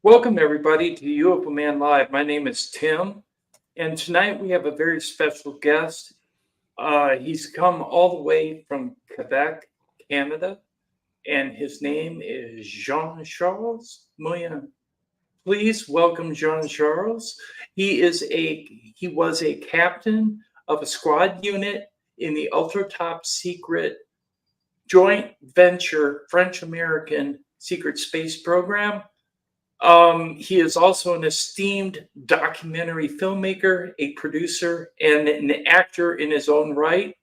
Welcome, everybody, to UFO Man Live. My name is Tim, and tonight we have a very special guest. He's come all the way from Quebec, Canada, and his name is Jean-Charles MOYEN. Please welcome Jean-Charles. He was a captain of a squad unit in the ultra top secret joint venture French-American secret space program. He is also an esteemed documentary filmmaker, a producer, and an actor in his own right,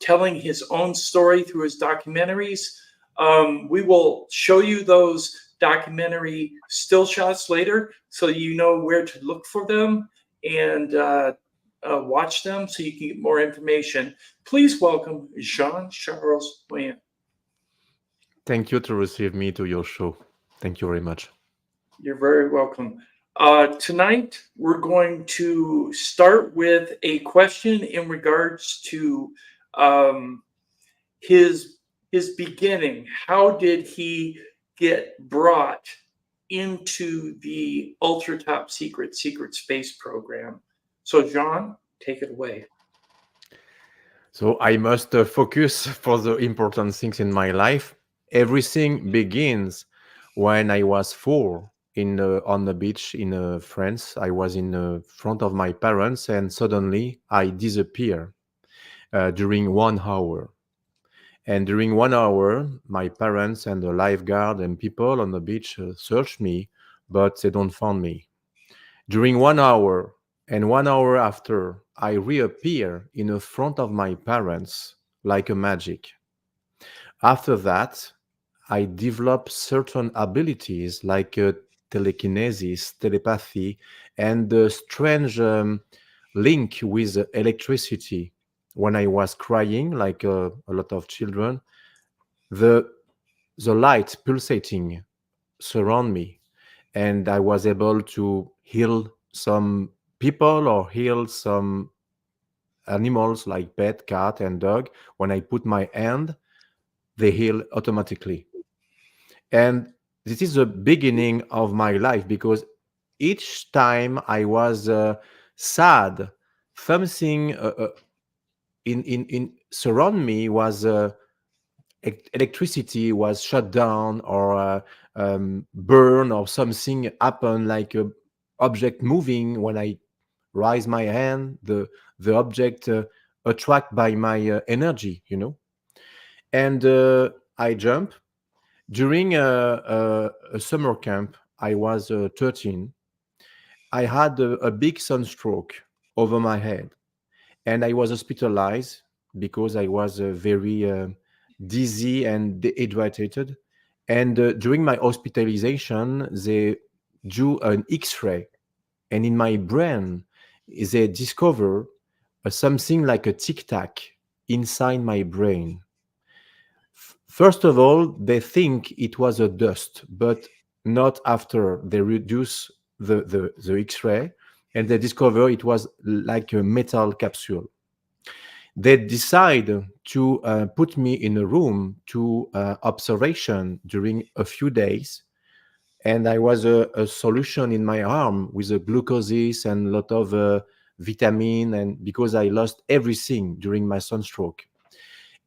telling his own story through his documentaries. We will show you those documentary still shots later so you know where to look for them and watch them so you can get more information. Please welcome Jean-Charles MOYEN. Thank you to receive me to your show. Thank you very much. You're very welcome. Tonight, we're going to start with a question in regards to his beginning. How did he get brought into the ultra top secret space program? So, Jean, take it away. So I must focus for the important things in my life. Everything begins when I was 4 on the beach in France. I was in front of my parents, and suddenly I disappear during 1 hour. And during 1 hour, my parents and the lifeguard and people on the beach searched me, but they don't find me. During 1 hour and 1 hour after, I reappear in the front of my parents like a magic. After that, I develop certain abilities like telekinesis, telepathy, and the strange link with electricity. When I was crying, like a lot of children, the light pulsating surround me, and I was able to heal some people or heal some animals like pet, cat, and dog. When I put my hand, they heal automatically. And this is the beginning of my life, because each time I was sad, something in surround me was electricity was shut down, or burn, or something happened, like a object moving. When I raise my hand, the object attract by my energy, and I jump. During a summer camp, I was 13. I had a big sunstroke over my head, and I was hospitalized because I was very dizzy and dehydrated. And during my hospitalization, they do an X-ray, and in my brain, they discover something like a tic-tac inside my brain. First of all, they think it was a dust, but not after they reduce the X-ray, and they discover it was like a metal capsule. They decide to put me in a room to observation during a few days, and I was a solution in my arm with a glucoses and a lot of vitamin, and because I lost everything during my sunstroke.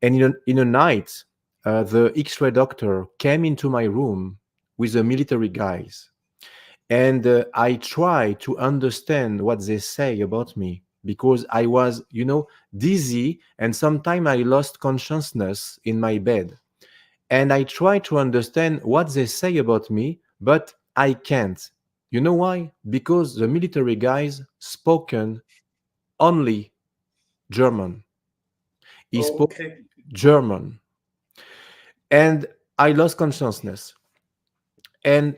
And in a night, the X-ray doctor came into my room with the military guys, and I try to understand what they say about me, because I was, dizzy, and sometimes I lost consciousness in my bed. And I try to understand what they say about me, but I can't. You know why? Because the military guys spoken only German. He spoke German. And I lost consciousness. And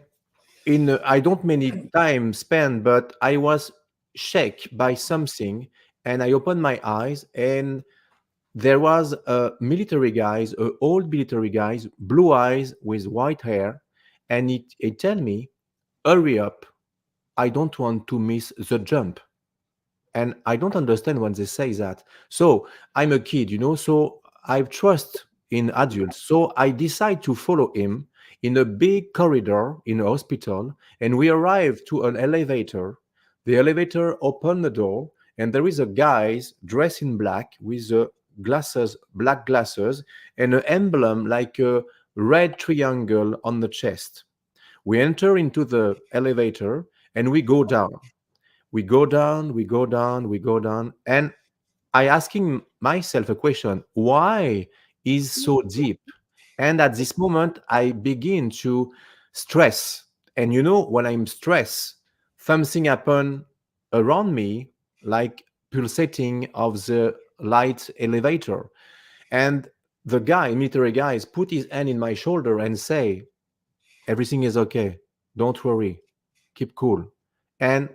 I don't many time spent, but I was shaken by something, and I opened my eyes, and there was a military guys, old military guys, blue eyes with white hair, and it tell me, hurry up, I don't want to miss the jump. And I don't understand when they say that. So I'm a kid, so I trust in adults. So I decide to follow him in a big corridor in a hospital, and we arrive to an elevator. The elevator opened the door, and there is a guy dressed in black with glasses, black glasses, and an emblem like a red triangle on the chest. We enter into the elevator and we go down. We go down, we go down, we go down, and I asking myself a question: why is so deep? And at this moment, I begin to stress. And when I'm stressed, something happen around me, like pulsating of the light elevator. And the guy, military guys, put his hand in my shoulder and say, "Everything is okay. Don't worry. Keep cool." And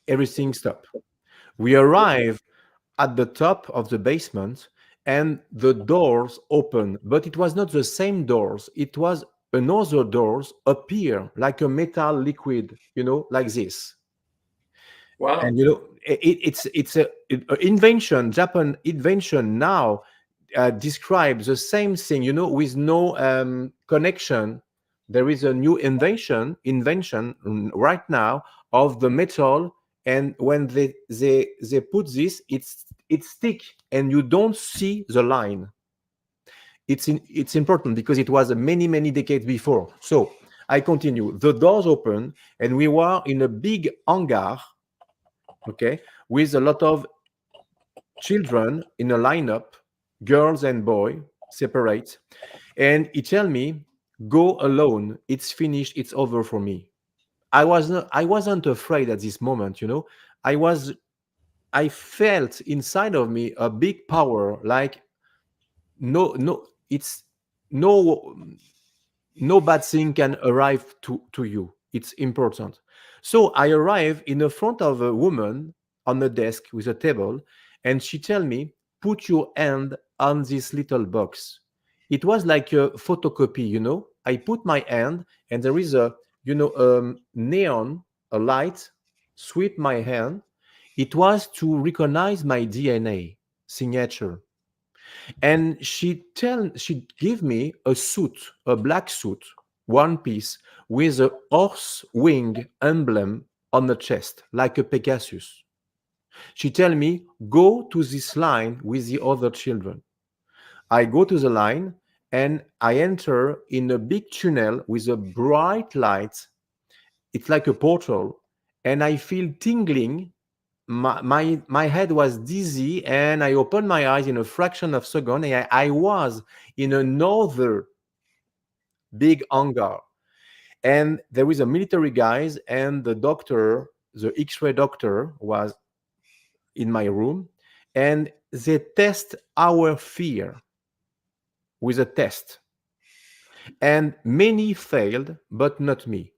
everything stopped. We arrive at the top of the basement and the doors open, but it was not the same doors. It was another doors appear like a metal liquid, like this. Wow. And it's a invention. Japan invention now describes the same thing, with no connection. There is a new invention right now of the metal, and when they put this, it's stick, and you don't see the line. It's important because it was many decades before. So I continue. The doors open, and we were in a big hangar, okay, with a lot of children in a lineup, girls and boy, separate. And he tell me, "Go alone. It's finished. It's over for me." I wasn't afraid at this moment, I was I felt inside of me a big power, like no, it's no no bad thing can arrive to you. It's important. So I arrive in the front of a woman on a desk with a table, and she tell me, "Put your hand on this little box." It was like a photocopy, I put my hand, and there is a neon, a light sweep my hand. It was to recognize my DNA signature. And she give me a suit, a black suit, one piece, with a horse wing emblem on the chest, like a Pegasus. She tell me, "Go to this line with the other children." I go to the line, and I enter in a big tunnel with a bright light. It's like a portal, and I feel tingling. My head was dizzy, and I opened my eyes in a fraction of a second, and I was in another big hangar. And there was a military guys, and the doctor, the X-ray doctor, was in my room, and they test our fear with a test. And many failed, but not me.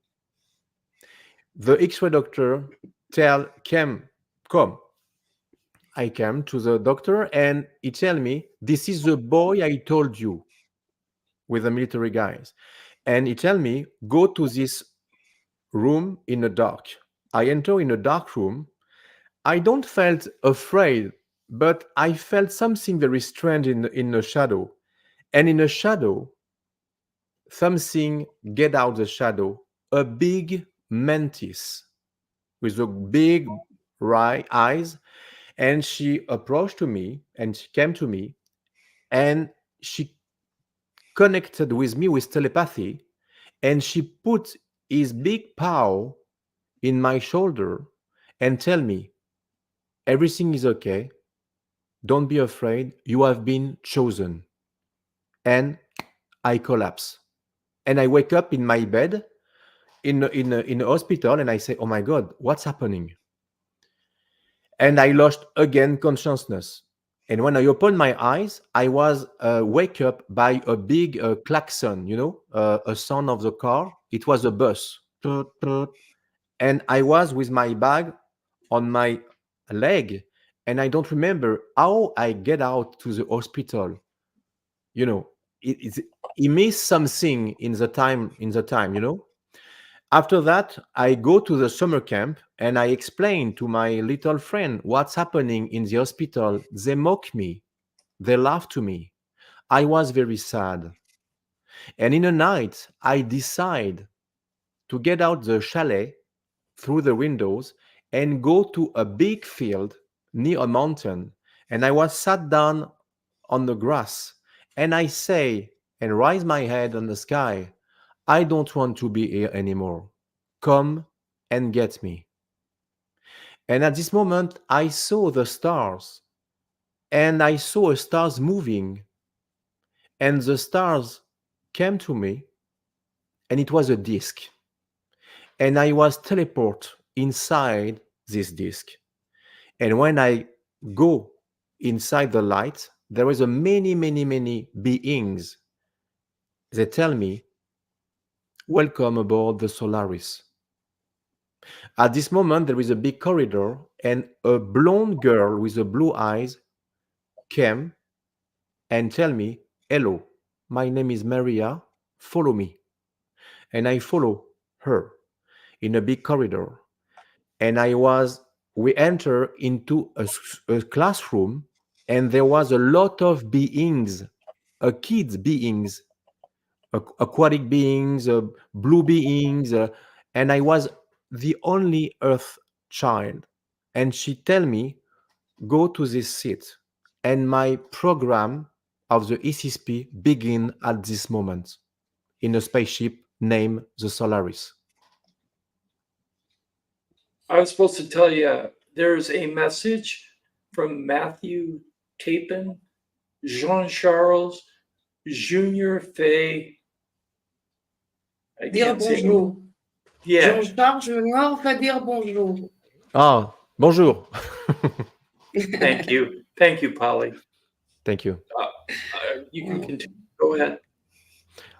The X-ray doctor come. I came to the doctor, and he tell me, "This is the boy I told you," with the military guys. And he tell me, "Go to this room in the dark." I enter in a dark room. I don't felt afraid, but I felt something very strange in the shadow. And in the shadow, something get out the shadow, a big mantis with a big eyes. And she approached to me, and she came to me, and she connected with me with telepathy, and she put his big paw in my shoulder and tell me, "Everything is okay. Don't be afraid. You have been chosen." And I collapse, and I wake up in my bed in a hospital, and I say, "Oh my God, what's happening?" And I lost again consciousness. And when I opened my eyes, I was wake up by a big klaxon, a sound of the car. It was a bus. Toot, toot. And I was with my bag on my leg, and I don't remember how I get out to the hospital. He missed something in the time. After that, I go to the summer camp, and I explain to my little friend what's happening in the hospital. They mock me. They laugh to me. I was very sad. And in the night, I decide to get out the chalet through the windows and go to a big field near a mountain. And I was sat down on the grass and I say and raise my head on the sky, I don't want to be here anymore. Come and get me. And at this moment, I saw the stars and I saw stars moving, and the stars came to me, and it was a disc. And I was teleported inside this disc. And when I go inside the light, there is a many, many, many beings. They tell me, welcome aboard the Solaris. At this moment, there is a big corridor, and a blonde girl with the blue eyes came and tell me, hello, my name is Maria, follow me. And I follow her in a big corridor. And we enter into a classroom, and there was a lot of beings, kids beings, aquatic beings, blue beings, and I was the only earth child. And she tell me, go to this seat, and my program of the SSP begin at this moment in a spaceship named the Solaris. I was supposed to tell you there's a message from Matthew Tapin, Jean Charles, Junior Fay. I Dire can't say. bonjour. Yeah. Jean-Charles Junior fait dire bonjour. Ah, bonjour. Thank you. Thank you, Polly. Thank you. You can continue. Go ahead.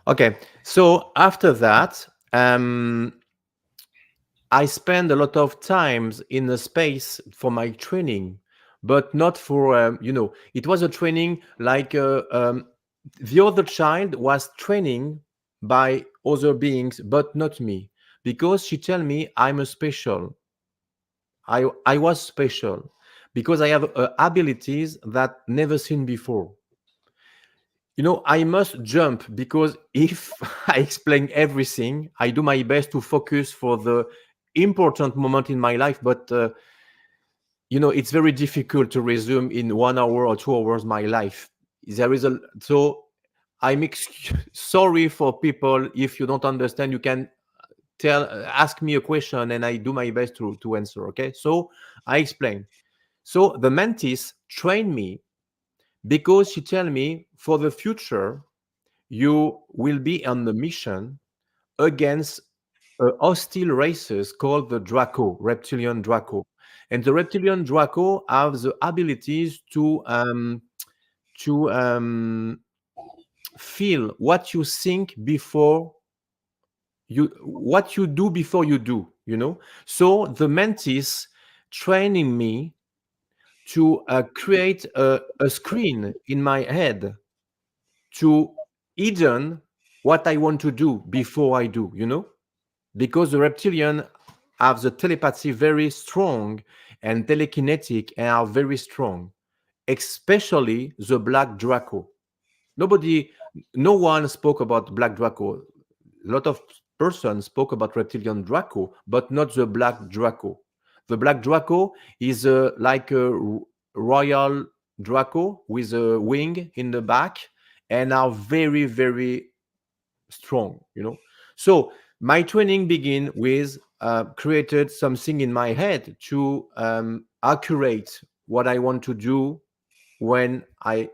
Okay, so after that, I spend a lot of times in the space for my training, but not for it was a training like the other child was training by other beings, but not me, because she tell me I'm a special. I was special because I have abilities that never seen before. I must jump because if I explain everything, I do my best to focus for the important moment in my life, but it's very difficult to resume in 1 hour or 2 hours my life. So I'm sorry for people. If you don't understand, you can ask me a question and I do my best to answer. Okay, so I explain. So the mantis trained me because she tell me for the future you will be on the mission against hostile races called the Draco, reptilian Draco. And the reptilian Draco have the abilities to feel what you think before what you do before you do, So the mantis training me to create a screen in my head to hidden what I want to do before I do, because the reptilian have the telepathy very strong and telekinetic and are very strong, especially the Black Draco. No one spoke about Black Draco. A lot of persons spoke about reptilian Draco, but not the Black Draco. The Black Draco is like a royal Draco with a wing in the back and are very, very strong, So my training begin with created something in my head to accurate what I want to do when I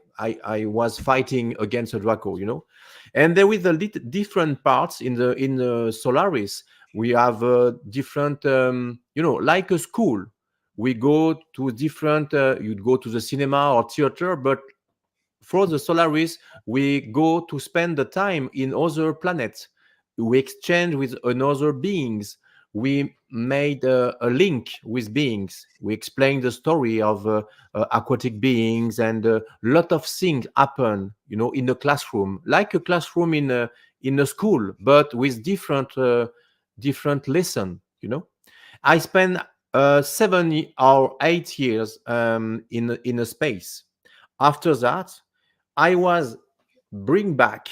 was fighting against a Draco, And there is a different parts in the Solaris. We have different, like a school. We go to different. You'd go to the cinema or theater, but for the Solaris, we go to spend the time in other planets. We exchange with another beings. We made a link with beings. We explained the story of aquatic beings, and a lot of things happen, in the classroom, like a classroom in a school, but with different lesson. I spent 7 or 8 years in a space. After that, I was bring back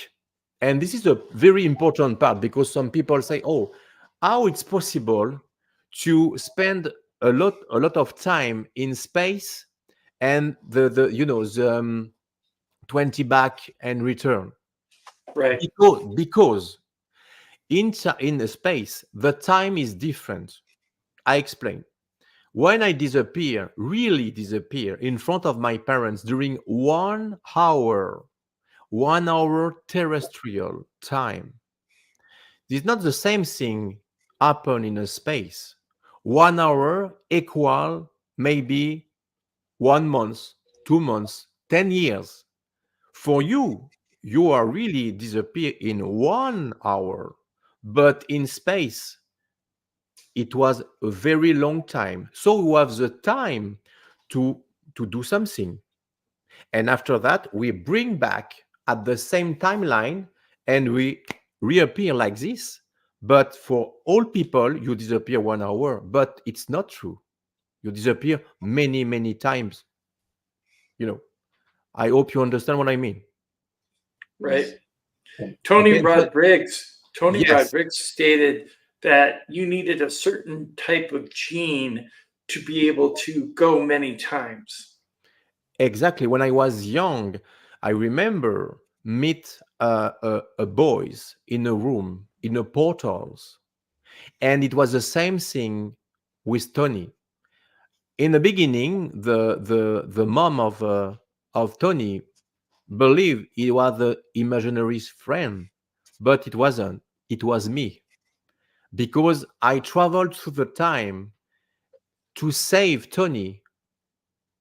And this is a very important part, because some people say, oh, how it's possible to spend a lot of time in space and the 20 back and return. Right. Because in the space the time is different. I explain. When I really disappear in front of my parents during 1 hour, 1 hour terrestrial time, it's not the same thing happen in a space. 1 hour equal maybe 1 month, 2 months, 10 years. For you, you are really disappear in 1 hour, but in space, it was a very long time. So you have the time to do something. And after that, we bring back at the same timeline and we reappear like this. But for all people, you disappear 1 hour, but it's not true. You disappear many, many times. I hope you understand what I mean. Right. Tony Okay, but Tony yes, Rodriguez stated that you needed a certain type of gene to be able to go many times. exactly. When I was young, I remember meet boys in a room in a portals, and it was the same thing with Tony. In the beginning, the mom of Tony believed he was the imaginary friend, but it wasn't. It was me, because I traveled through the time to save Tony,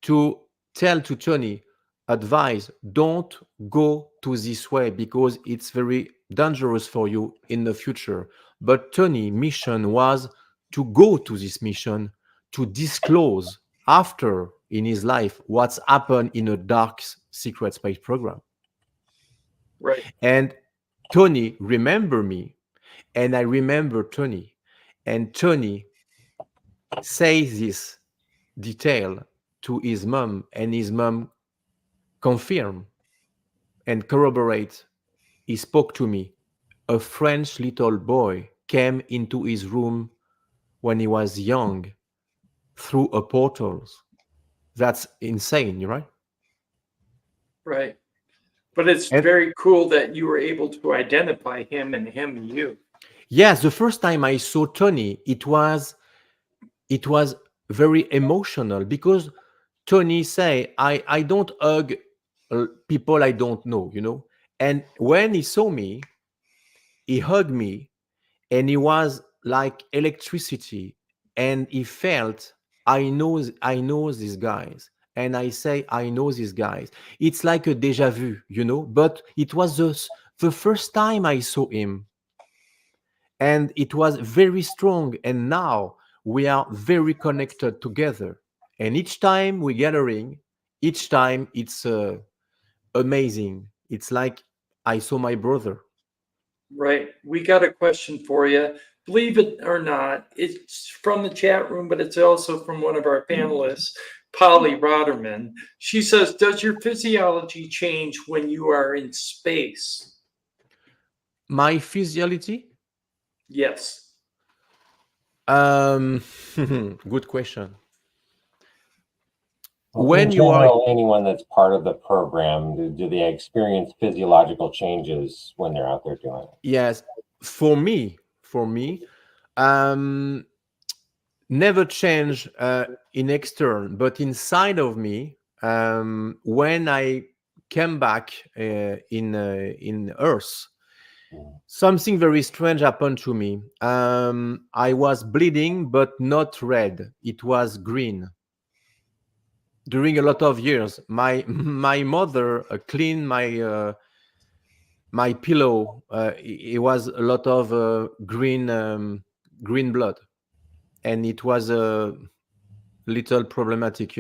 to tell to Tony, advise, don't go to this way because it's very dangerous for you in the future. But Tony' mission was to go to this mission, to disclose after in his life what's happened in a dark secret space program. Right. And Tony remember me, and I remember Tony. And Tony says this detail to his mom, and his mom confirm and corroborate. He spoke to me. A French little boy came into his room when he was young through a portal. That's insane, right? Right. But it's And very cool that you were able to identify him and you. yes, the first time I saw Tony, it was very emotional, because Tony say, I don't hug people I don't know. And when he saw me, he hugged me, and he was like electricity, and he felt, I know these guys, and I say, I know these guys. It's like a deja vu. But it was the first time I saw him, and it was very strong, and now we are very connected together, and each time we gathering, each time it's amazing. It's like I saw my brother. Right. We got a question for you. Believe it or not, it's from the chat room, but it's also from one of our panelists, Polly Roderman. She says, does your physiology change when you are in space? My physiology? Yes. Good question. Well, When in you are general, anyone that's part of the program, do they experience physiological changes when they're out there doing it? Yes, for me, um never change in extern, but inside of me, when I came back in Earth, something very strange happened to me. I was bleeding, but not red. It was green. During a lot of years, my mother cleaned my pillow. It was a lot of green blood, and it was a little problematic.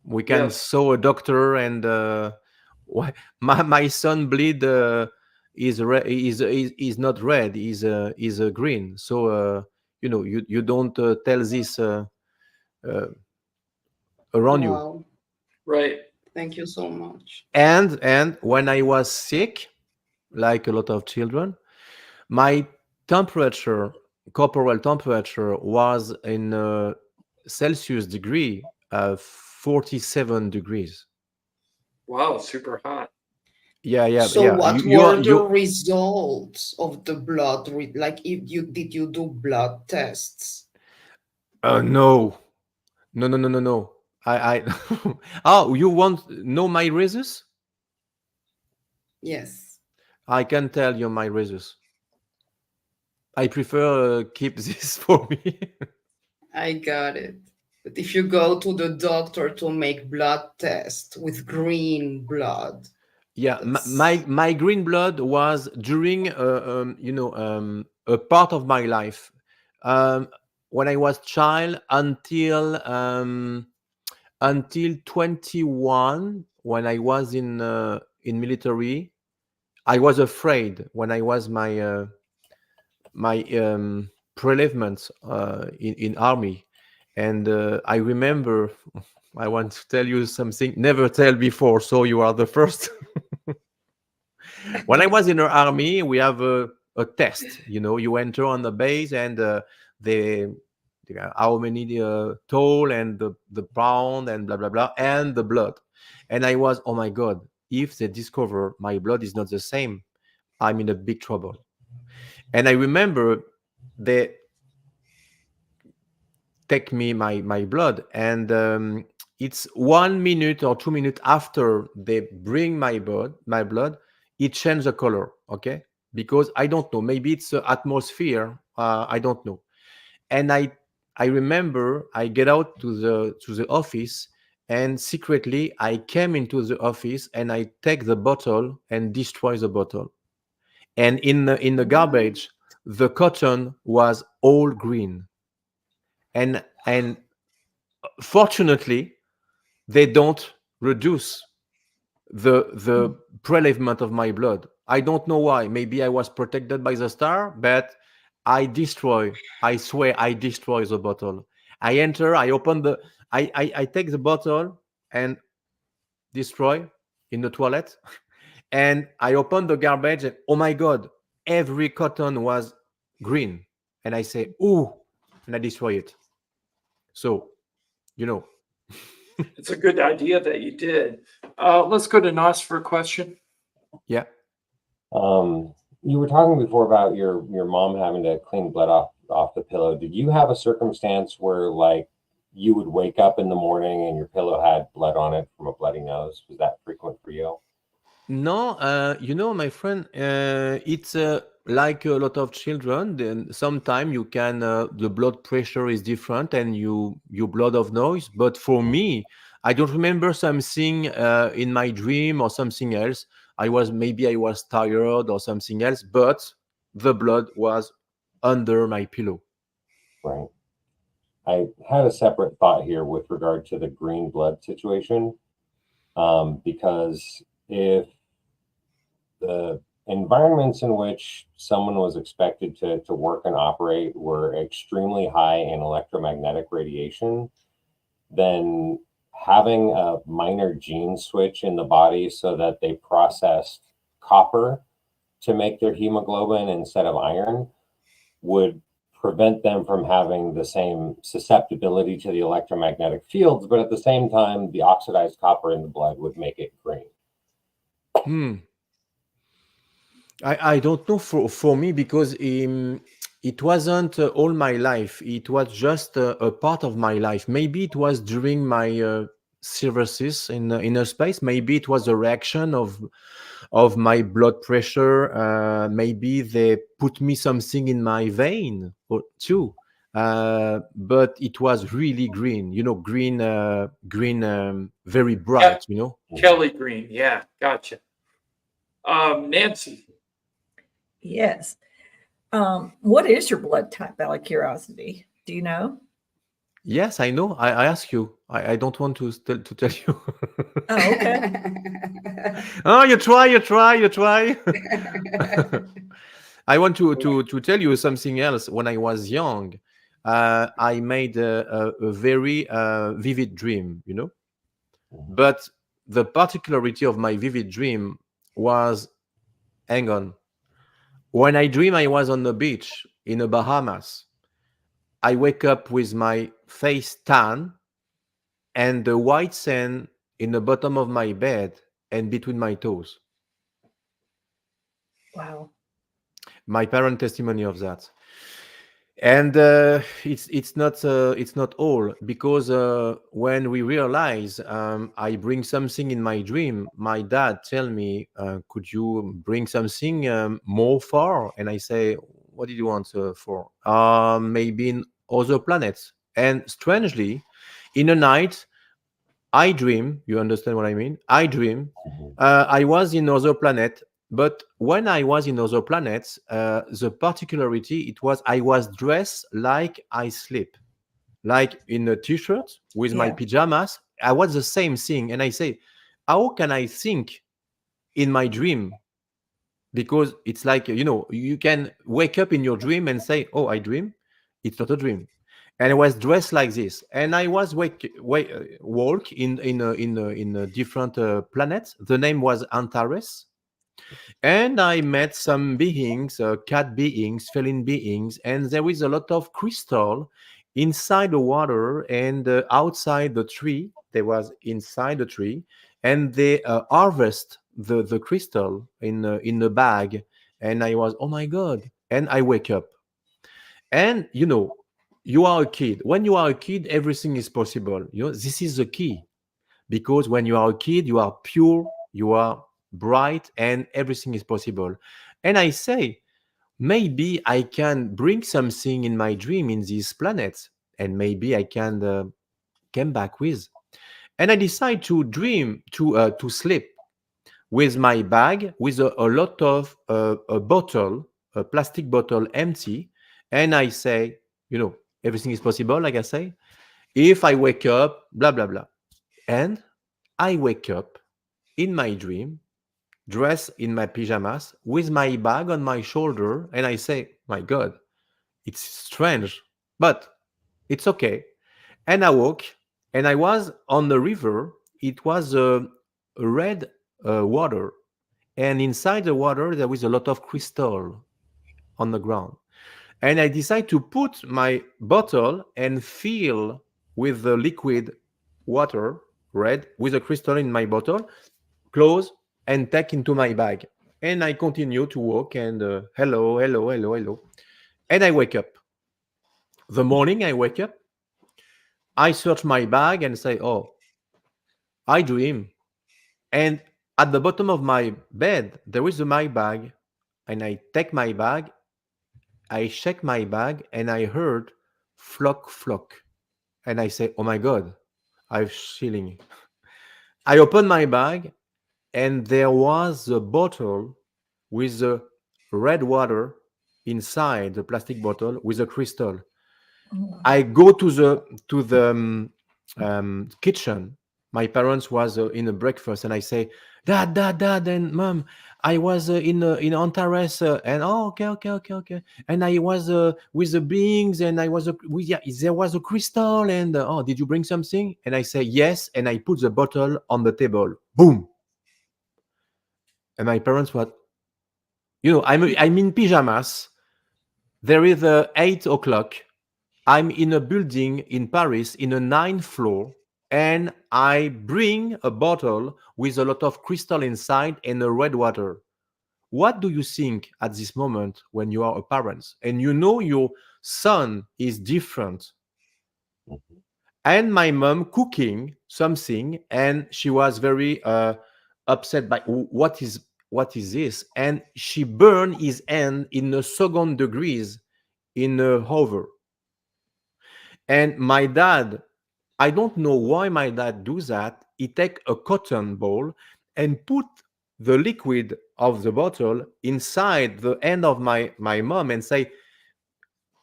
We can Yes. saw a doctor, and my son bleed is not red, is green. So you don't tell this around you. Wow. Right. Thank you so much. And when I was sick, like a lot of children. My temperature, corporal temperature, was in Celsius degree, 47 degrees. Wow, super hot. Yeah. So what You were are the you. results of the blood? Like, if you did you do blood tests? No, no. I. Oh, you want know my results? Yes, I can tell you my results. I prefer keep this for me. I got it. But if you go to the doctor to make blood test with green blood, Yeah, that's my green blood was during a part of my life, um, when I was child until 21, when I was in military. I was afraid when I was my prelevement in army, and I remember. I want to tell you something never tell before, so you are the first. When I was in the army, we have a test. You enter on the base, and they how many tall, and the pound, and blah blah blah, and the blood. And I was, oh my god, if they discover my blood is not the same, I'm in a big trouble. And I remember they take me my blood, and it's 1 minute or 2 minutes after they bring my blood, it changed the color. Okay, because I don't know, maybe it's the atmosphere, I don't know. And I remember I get out to the office, and secretly I came into the office, and I take the bottle and destroy the bottle. And in the wow. garbage, the cotton was all green. And fortunately, they don't reduce the prelevement of my blood. I don't know why. Maybe I was protected by the star, but I swear I destroy the bottle. I enter, I open I take the bottle and destroy in the toilet. And I open the garbage, and oh my god, every cotton was green. And I say, ooh, and I destroy it. So, you know, It's a good idea that you did. Let's go to Nas for a question. yeah. You were talking before about your mom having to clean blood off the pillow. Did you have a circumstance where, like, you would wake up in the morning and your pillow had blood on it from a bloody nose? Was that frequent for you? No, my friend, it's like a lot of children. Then sometime you can the blood pressure is different, and you blood of noise. But for me, I don't remember something in my dream or something else. Maybe I was tired or something else, but the blood was under my pillow. Right. I had a separate thought here with regard to the green blood situation, because if the environments in which someone was expected to work and operate were extremely high in electromagnetic radiation, then having a minor gene switch in the body so that they processed copper to make their hemoglobin instead of iron would prevent them from having the same susceptibility to the electromagnetic fields, but at the same time, the oxidized copper in the blood would make it green. Hmm. I don't know for me, because it wasn't all my life. It was just a part of my life. Maybe it was during my services in inner space. Maybe it was a reaction of my blood pressure. Maybe they put me something in my vein or too. But it was really green. Green, very Yeah, bright. Kelly Green. Yeah, gotcha. Nancy. Yes. What is your blood type, out of curiosity? Do you know? Yes, I know. I ask you. I don't want to tell you. Oh, okay. Oh, you try. I want to tell you something else. When I was young, I made a very vivid dream, But the particularity of my vivid dream was hang on. When I dream I was on the beach in the Bahamas, I wake up with my face tan and the white sand in the bottom of my bed and between my toes. Wow. My parent testimony of that. And it's not all, because when we realize I bring something in my dream, my dad tell me, could you bring something more far? And I say, what did you want for? Maybe in other planets. And strangely, in a night, I dream. You understand what I mean? I dream. Mhm. I was in other planet, but when I was in other planets, the particularity it was I was dressed like I sleep, like in a t-shirt with my Yeah. pajamas. I was the same thing, and I say, how can I think in my dream? Because it's like, you can wake up in your dream and say, oh, I dream. It's not a dream. And I was dressed like this, and I was walk in a different planet. The name was Antares, and I met some beings, cat beings, feline beings, and there is a lot of crystal inside the water and outside the tree. There was inside the tree, and they harvest the crystal in the bag. And I was, oh my god! And I wake up, and you are a kid. When you are a kid, everything is possible. This is the key, because when you are a kid, you are pure, you are bright, and everything is possible. And I say, maybe I can bring something in my dream in this planet, and maybe I can come back with. And I decide to dream to sleep with my bag with a lot of a bottle, a plastic bottle, empty. And I say, everything is possible, like I say, if I wake up, blah blah blah. And I wake up in my dream, dressed in my pajamas, with my bag on my shoulder, and I say, my God, it's strange, but it's okay. And I woke, and I was on the river. It was a red water, and inside the water, there was a lot of crystal on the ground. And I decided to put my bottle and fill with the liquid water, red, with a crystal in my bottle, close, and take into my bag. And I continue to walk and hello, hello, hello, hello. And I wake up. The morning I wake up, I search my bag and say, oh, I dream. And at the bottom of my bed, there is my bag. And I take my bag, I check my bag, and I heard flock, flock. And I say, oh my God, I'm chilling. I open my bag, and there was a bottle with the red water inside the plastic bottle with a crystal. Oh, I go to the kitchen. My parents was in a breakfast, and I say, "Dad, Dad, Dad, and Mom, I was in Antares, and oh, okay, okay, okay, okay, and I was with the beings, and I was yeah, there was a crystal, and oh, did you bring something?" And I say yes, and I put the bottle on the table. Boom. And my parents were, I'm in pajamas. There is 8 o'clock. I'm in a building in Paris in a 9th floor, and I bring a bottle with a lot of crystal inside and a red water. What do you think at this moment when you are a parent and you know your son is different? Mhm. And my mom cooking something, and she was very upset by what is this, and she burned his hand in a second degrees in a hover. And my dad, I don't know why my dad do that. He take a cotton ball and put the liquid of the bottle inside the hand of my mom and say,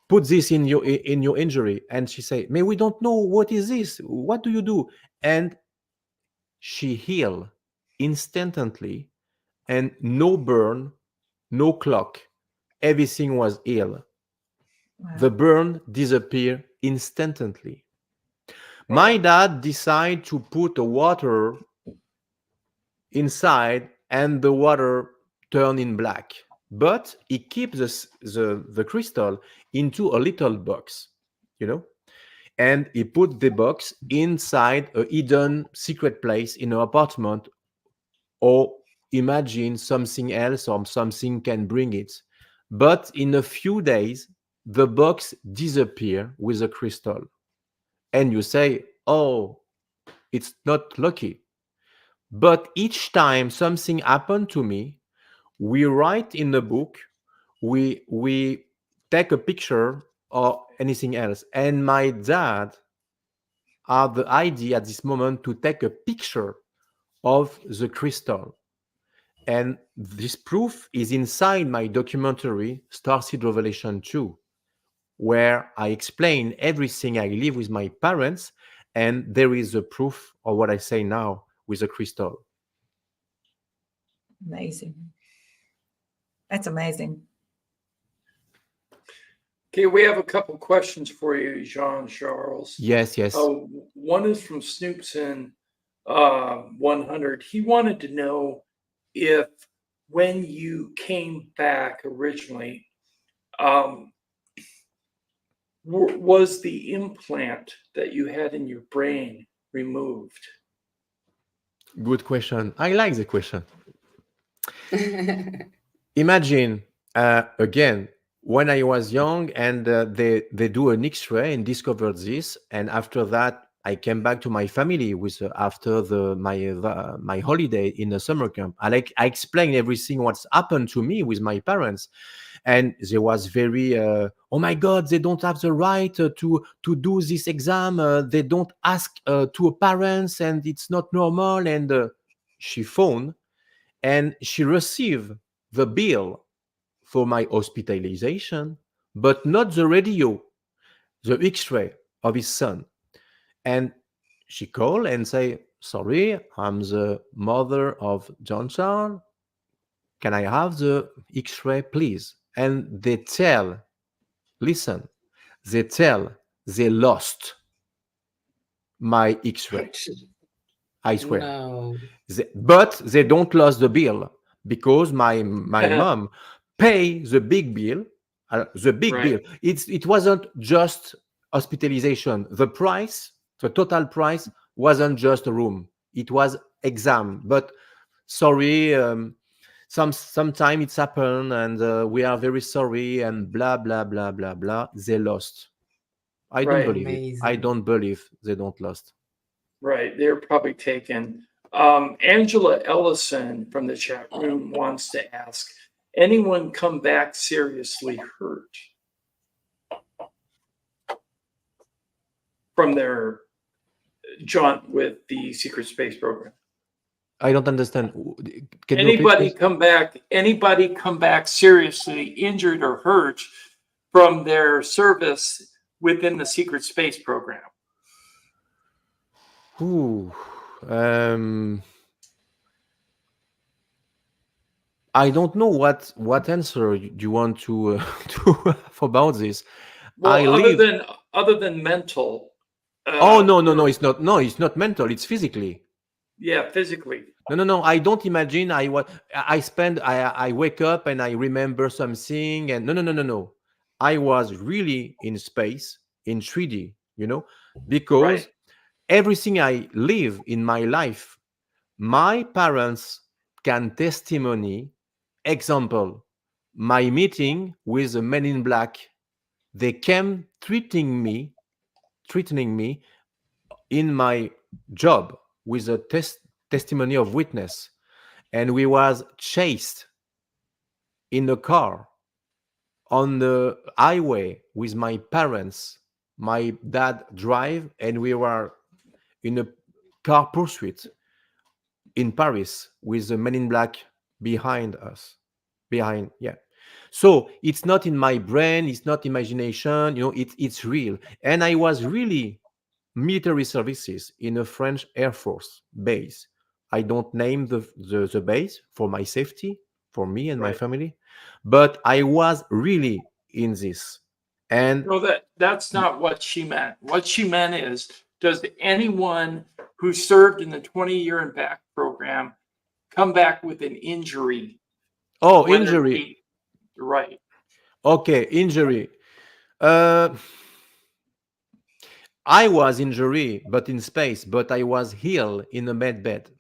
put this in your injury. And she say, "May we don't know what is this? What do you do?" And she heal instantly, and no burn, no clock. Everything was healed. wow. The burn disappeared instantly. My Wow. dad decided to put the water inside, and the water turn in black, but he keeps the crystal into a little box, you know, and he put the box inside a hidden secret place in an apartment, or imagine something else or something can bring it. But in a few days, the box disappear with the crystal. And you say, oh, it's not lucky. But each time something happened to me, we write in the book, we take a picture or anything else. And my dad had the idea at this moment to take a picture of the crystal. And this proof is inside my documentary, Starseed Revelation 2, where I explain everything I live with my parents, and there is a proof of what I say now with the crystal. Amazing. That's amazing. Okay, we have a couple questions for you, Jean-Charles. Yes, yes. One is from Snoopson 100. He wanted to know if when you came back originally, was the implant that you had in your brain removed? Good question. I like the question. Imagine, again, when I was young and they do an X-ray and discovered this, and after that I came back to my family with after my holiday in the summer camp. I explained everything what's happened to me with my parents, and they was very oh my God, they don't have the right to do this exam. They don't ask to a parents, and it's not normal. And she phoned, and she received the bill for my hospitalization, but not the radio, the X-ray of his son. And she called and say, sorry, I'm the mother of John Charles. Can I have the X-ray, please? And they tell, listen, they lost my X-ray. I swear. No. But they don't lose the bill because my mom pay the big bill. Bill. It wasn't just hospitalization. The price, the total price, wasn't just a room. It was exam. But sorry, sometime it's happened, and we are very sorry, and blah blah blah blah blah. They lost. I don't believe it. I don't believe they don't lost. Right, they're probably taken. Angela Ellison from the chat room wants to ask, anyone come back seriously hurt from their jaunt with the secret space program? I don't understand. Can anybody come back seriously injured or hurt from their service within the secret space program? Ooh, I don't know what answer you want to have about this. Well, other than mental. Oh no, it's not. No, it's not mental. It's physically. Yeah, physically. No. I don't imagine. I wake up and I remember something, and no. I was really in space in 3D. Because everything I live in my life, my parents can testimony. Example, my meeting with the Men in Black, they came threatening me in my job with a testimony of witness, and we was chased in a car on the highway with my parents. My dad drive, and we were in a car pursuit in Paris with the Men in Black behind us. So it's not in my brain, it's not imagination, it's real. And I was really military services in a French Air Force base. I don't name the base for my safety, for me and my family, but I was really in this. And no, that's not what she meant. What she meant is, does anyone who served in the 20-year and back program come back with an injury Oh, whether it injury. be- Right. Okay, injury. Uh, I was injury, but in space, but I was healed in a med bed.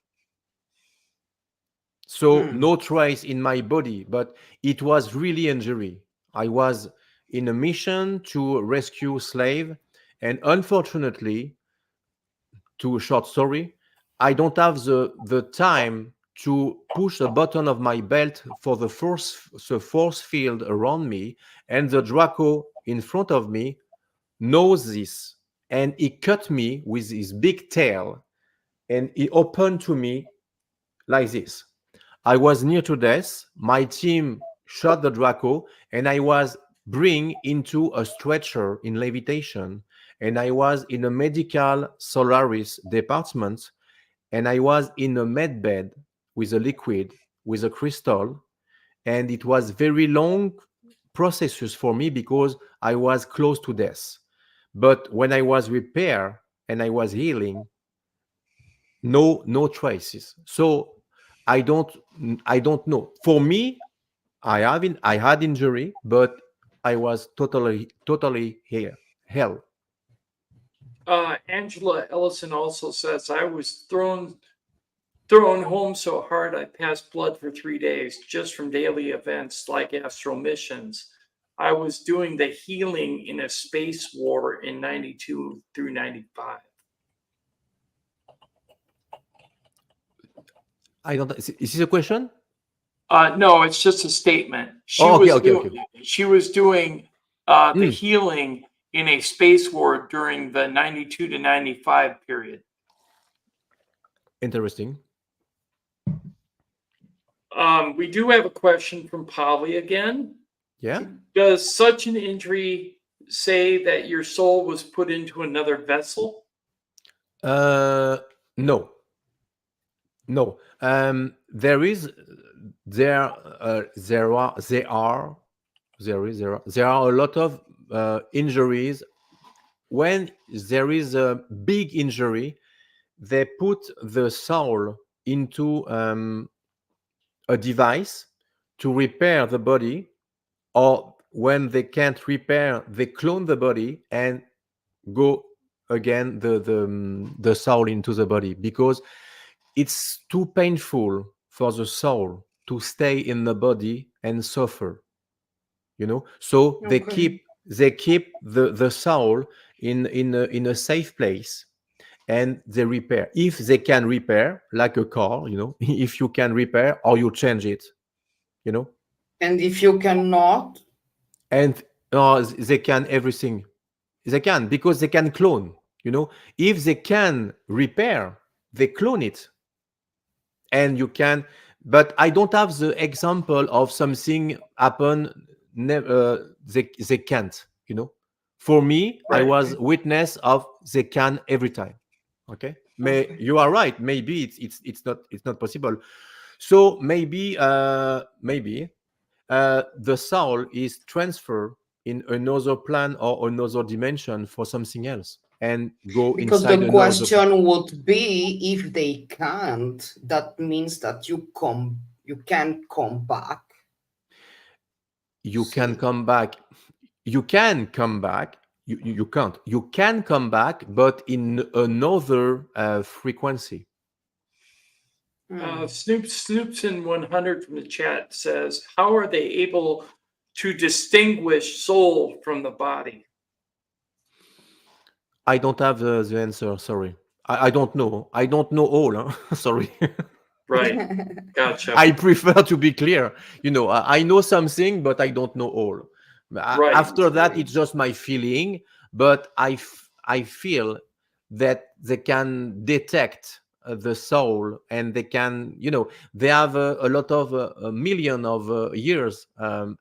So no trace in my body, but it was really injury. I was in a mission to rescue slave, and unfortunately, to a short story, I don't have the time to push a button of my belt for the force field around me, and the Draco in front of me knows this, and he cut me with his big tail, and he opened to me like this. I was near to death. My team shot the Draco, and I was bring into a stretcher in levitation, and I was in a medical Solaris department, and I was in a med bed with a liquid, with a crystal, and it was very long processes for me because I was close to death. But when I was repaired and I was healing, no traces. So I don't know. For me, I had injury, but I was totally here. Hell. Angela Ellison also says, I was thrown home so hard I passed blood for 3 days just from daily events like astral missions. I was doing the healing in a space war in 92 through 95. I don't. Is this a question? No, it's just a statement. Okay. She was doing the healing in a space war during the 92 to 95 period. Interesting. We do have a question from Polly again. Yeah. Does such an injury say that your soul was put into another vessel? No. There are a lot of injuries. When there is a big injury, they put the soul into a device to repair the body, or when they can't repair, they clone the body and go again the soul into the body, because it's too painful for the soul to stay in the body and suffer, so they keep the soul in a safe place, and they repair if they can repair, like a car, if you can repair, or you change it, And if you cannot, and they can everything. They can, because they can clone, if they can repair, they clone it, and you can. But I don't have the example of something happen, they can't, for me. I Right. was witness of they can every time. Okay. You are right, maybe it's not possible. So maybe the soul is transferred in another plan or another dimension for something else, and go because inside the another. question would be, if they can't, that means that you can come back. You can come back. You can come back. You can't. You can come back, but in another frequency. Snoopson 100 from the chat says, how are they able to distinguish soul from the body? I don't have the answer. Sorry. I don't know. I don't know all. Huh? Sorry. Right. Gotcha. I prefer to be clear. I know something, but I don't know all. Right. After that, it's just my feeling. But I feel that they can detect the soul, and they can, they have a lot of a million of years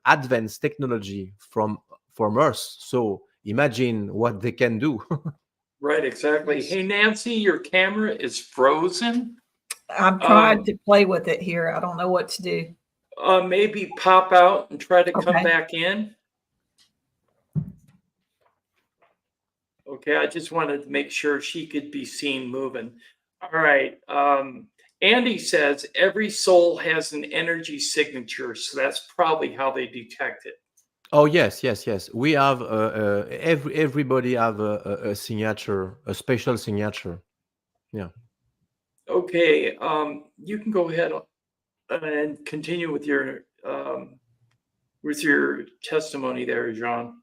advanced technology from Earth. So imagine what they can do. Right, exactly. Hey, Nancy, your camera is frozen. I'm trying to play with it here. I don't know what to do. Maybe pop out and try to come Okay. back in. Okay, I just wanted to make sure she could be seen moving. All right. Andy says every soul has an energy signature, so that's probably how they detect it. Oh yes, yes, yes. We have everybody have a signature, a special signature. Yeah. Okay, you can go ahead and continue with your testimony there, Jean.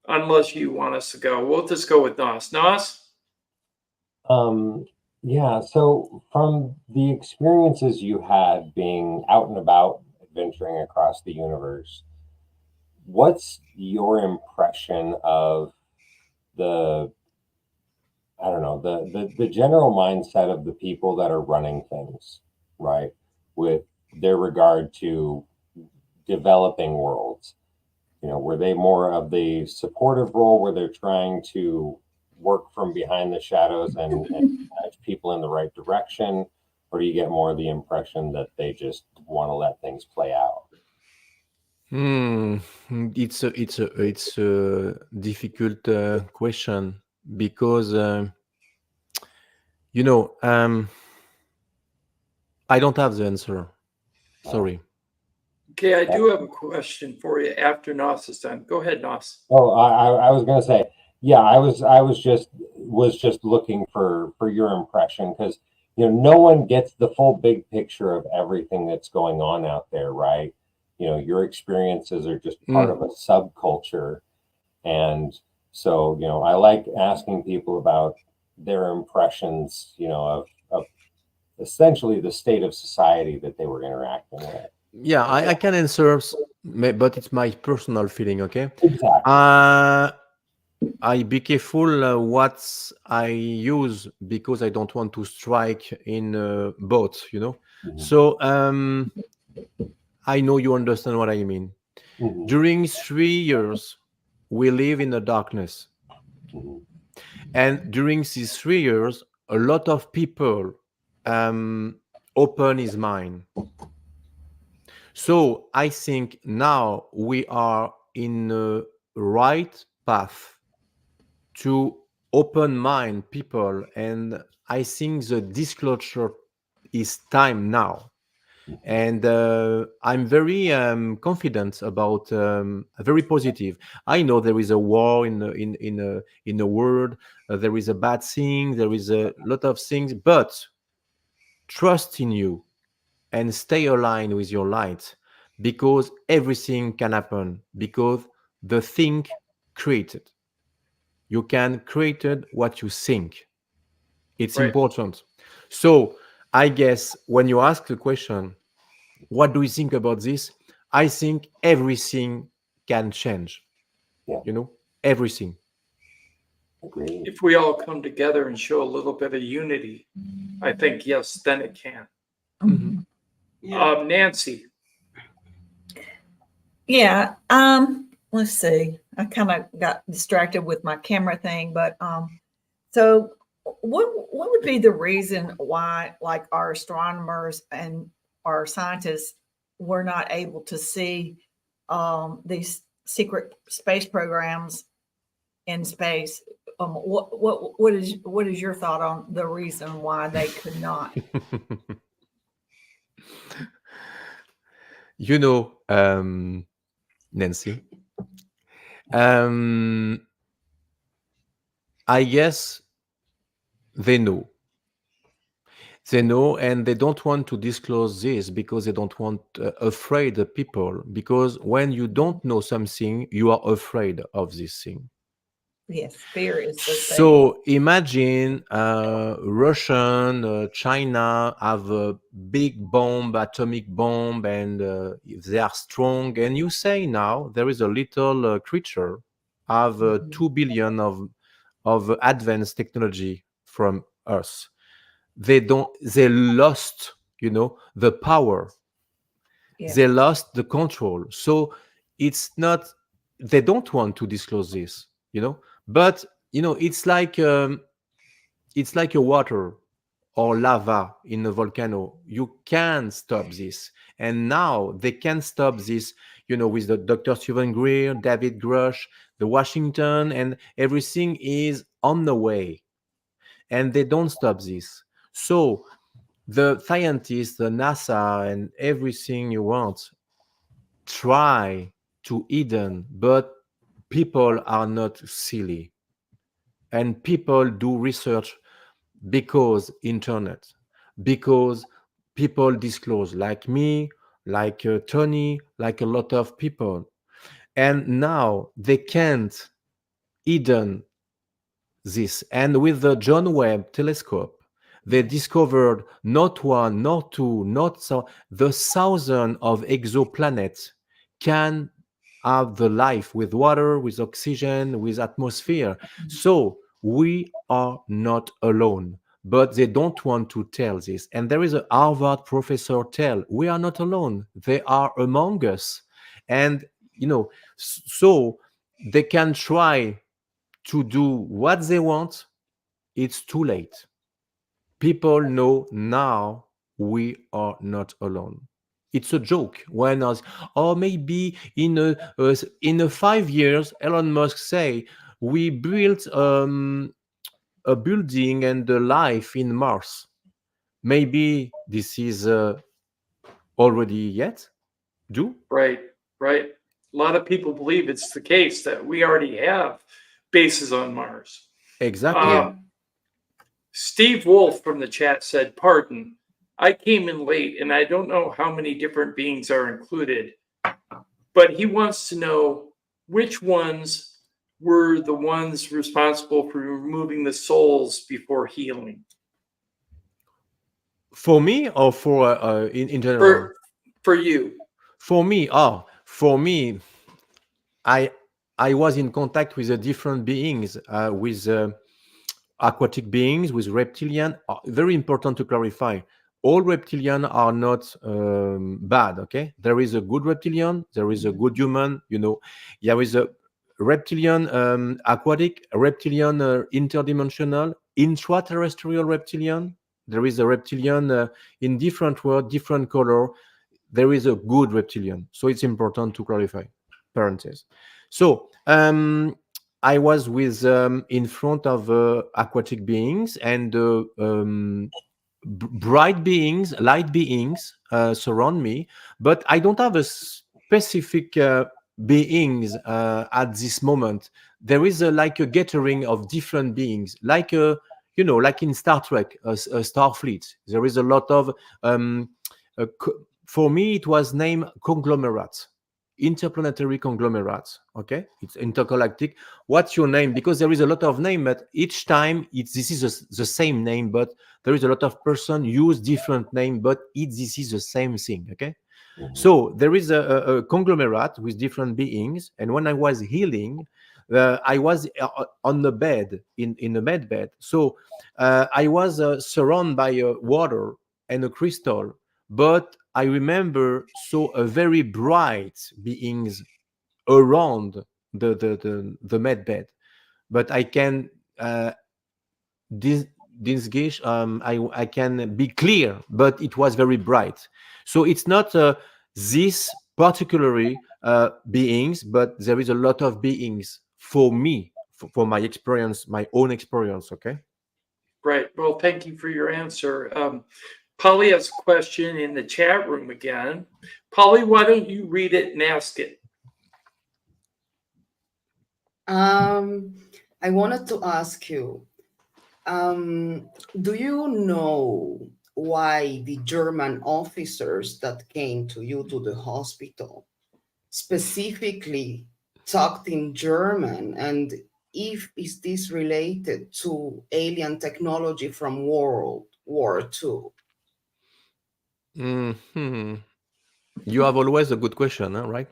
Unless you want us to go, we'll just go with Nos. Nos? Yeah, so from the experiences you had being out and about, adventuring across the universe, what's your impression of the, I don't know, the general mindset of the people that are running things, right? With their regard to developing worlds. You know, were they more of the supportive role where they're trying to work from behind the shadows and nudge people in the right direction? Or do you get more of the impression that they just want to let things play out? It's a difficult question because you know I don't have the answer. Sorry. Okay, I do have a question for you after Nos is done. Go ahead, Nos. Oh, I was going to say, yeah, I was just looking for your impression, because you know no one gets the full big picture of everything that's going on out there, right? You know, your experiences are just part of a subculture, and so you know I like asking people about their impressions, you know, of essentially the state of society that they were interacting with. Yeah, I can answer, but it's my personal feeling. Okay. Exactly. I be careful what I use because I don't want to strike in both, you know. Mhm. So I know you understand what I mean. Mhm. During 3 years, we live in the darkness, Mhm. and during these 3 years, a lot of people open his mind. So I think now we are in the right path to open mind people, and I think the disclosure is time now, and I'm very confident about, very positive. I know there is a war in the world, there is a bad thing, there is a lot of things, but trust in you and stay aligned with your light, because everything can happen, because the thing created, you can create what you think. It's Right. important. So I guess when you ask the question, what do you think about this? I think everything can change. Yeah. You know, everything. Agreed. If we all come together and show a little bit of unity, I think, yes, then it can. Mhm. Nancy. Yeah. Let's see. I kind of got distracted with my camera thing, but so what would be the reason why, like, our astronomers and our scientists were not able to see these secret space programs in space? What is your thought on the reason why they could not? You know, Nancy, I guess they know. They know, and they don't want to disclose this because they don't want afraid the people. Because when you don't know something, you are afraid of this thing. Yes, fear is the thing. So imagine Russian, China have a big bomb, atomic bomb, and if they are strong. And you say now there is a little creature have 2 billion of advanced technology from us. They lost, you know, the power. Yeah. They lost the control. So it's not, they don't want to disclose this, you know, but you know, it's like a water or lava in a volcano. You can stop this, and now they can stop this, you know, with the Dr. Stephen Greer, David Grush, the Washington, and everything is on the way. and they don't stop this. So the scientists, the NASA, and everything you want try to hidden, but people are not silly, and people do research because internet, because people disclose, like me, like Tony, like a lot of people, and now they can't hidden this. And with the John Webb telescope, they discovered not one, not two, not so the thousand of exoplanets can have the life with water, with oxygen, with atmosphere. So we are not alone. But they don't want to tell this. And there is a Harvard professor tell, we are not alone. They are among us. And so they can try to do what they want. It's too late. People know now we are not alone. It's a joke when us, or maybe in a 5 years, Elon Musk say we built a building and a life in Mars. Maybe this is already yet do. Right, right. A lot of people believe it's the case that we already have bases on Mars. Exactly. Yeah. Steve Wolf from the chat said, pardon, I came in late and I don't know how many different beings are included, but he wants to know which ones were the ones responsible for removing the souls before healing. For me or for in general? For you. For me, I was in contact with different beings, with aquatic beings, with reptilian. Very important to clarify. All reptilian are not bad. Okay, there is a good reptilian, there is a good human. There is a reptilian aquatic, reptilian interdimensional, intraterrestrial reptilian. There is a reptilian in different world, different color. There is a good reptilian. So it's important to clarify. Parentheses. So I was with in front of aquatic beings and bright beings, light beings surround me, but I don't have a specific beings at this moment. There is like a gathering of different beings, like like in Star Trek, a Starfleet. There is a lot of for me, it was named conglomerate, interplanetary conglomerate. Okay, it's intergalactic. What's your name? Because there is a lot of name, but each time this is the same name, but there is a lot of person use different name, but this is the same thing. Okay, so there is a conglomerate with different beings, and when I was healing, I was on the bed in a med bed. So I was surrounded by water and a crystal, but I remember saw a very bright beings around the med bed, but I can distinguish. I can be clear, but it was very bright. So it's not this particularly beings, but there is a lot of beings for me, for my experience, my own experience. Okay. Right. Well, thank you for your answer. Polly has a question in the chat room again. Polly, why don't you read it and ask it? I wanted to ask you, do you know why the German officers that came to you to the hospital specifically talked in German, and is this related to alien technology from World War II? Mm-hmm. You have always a good question, huh, right?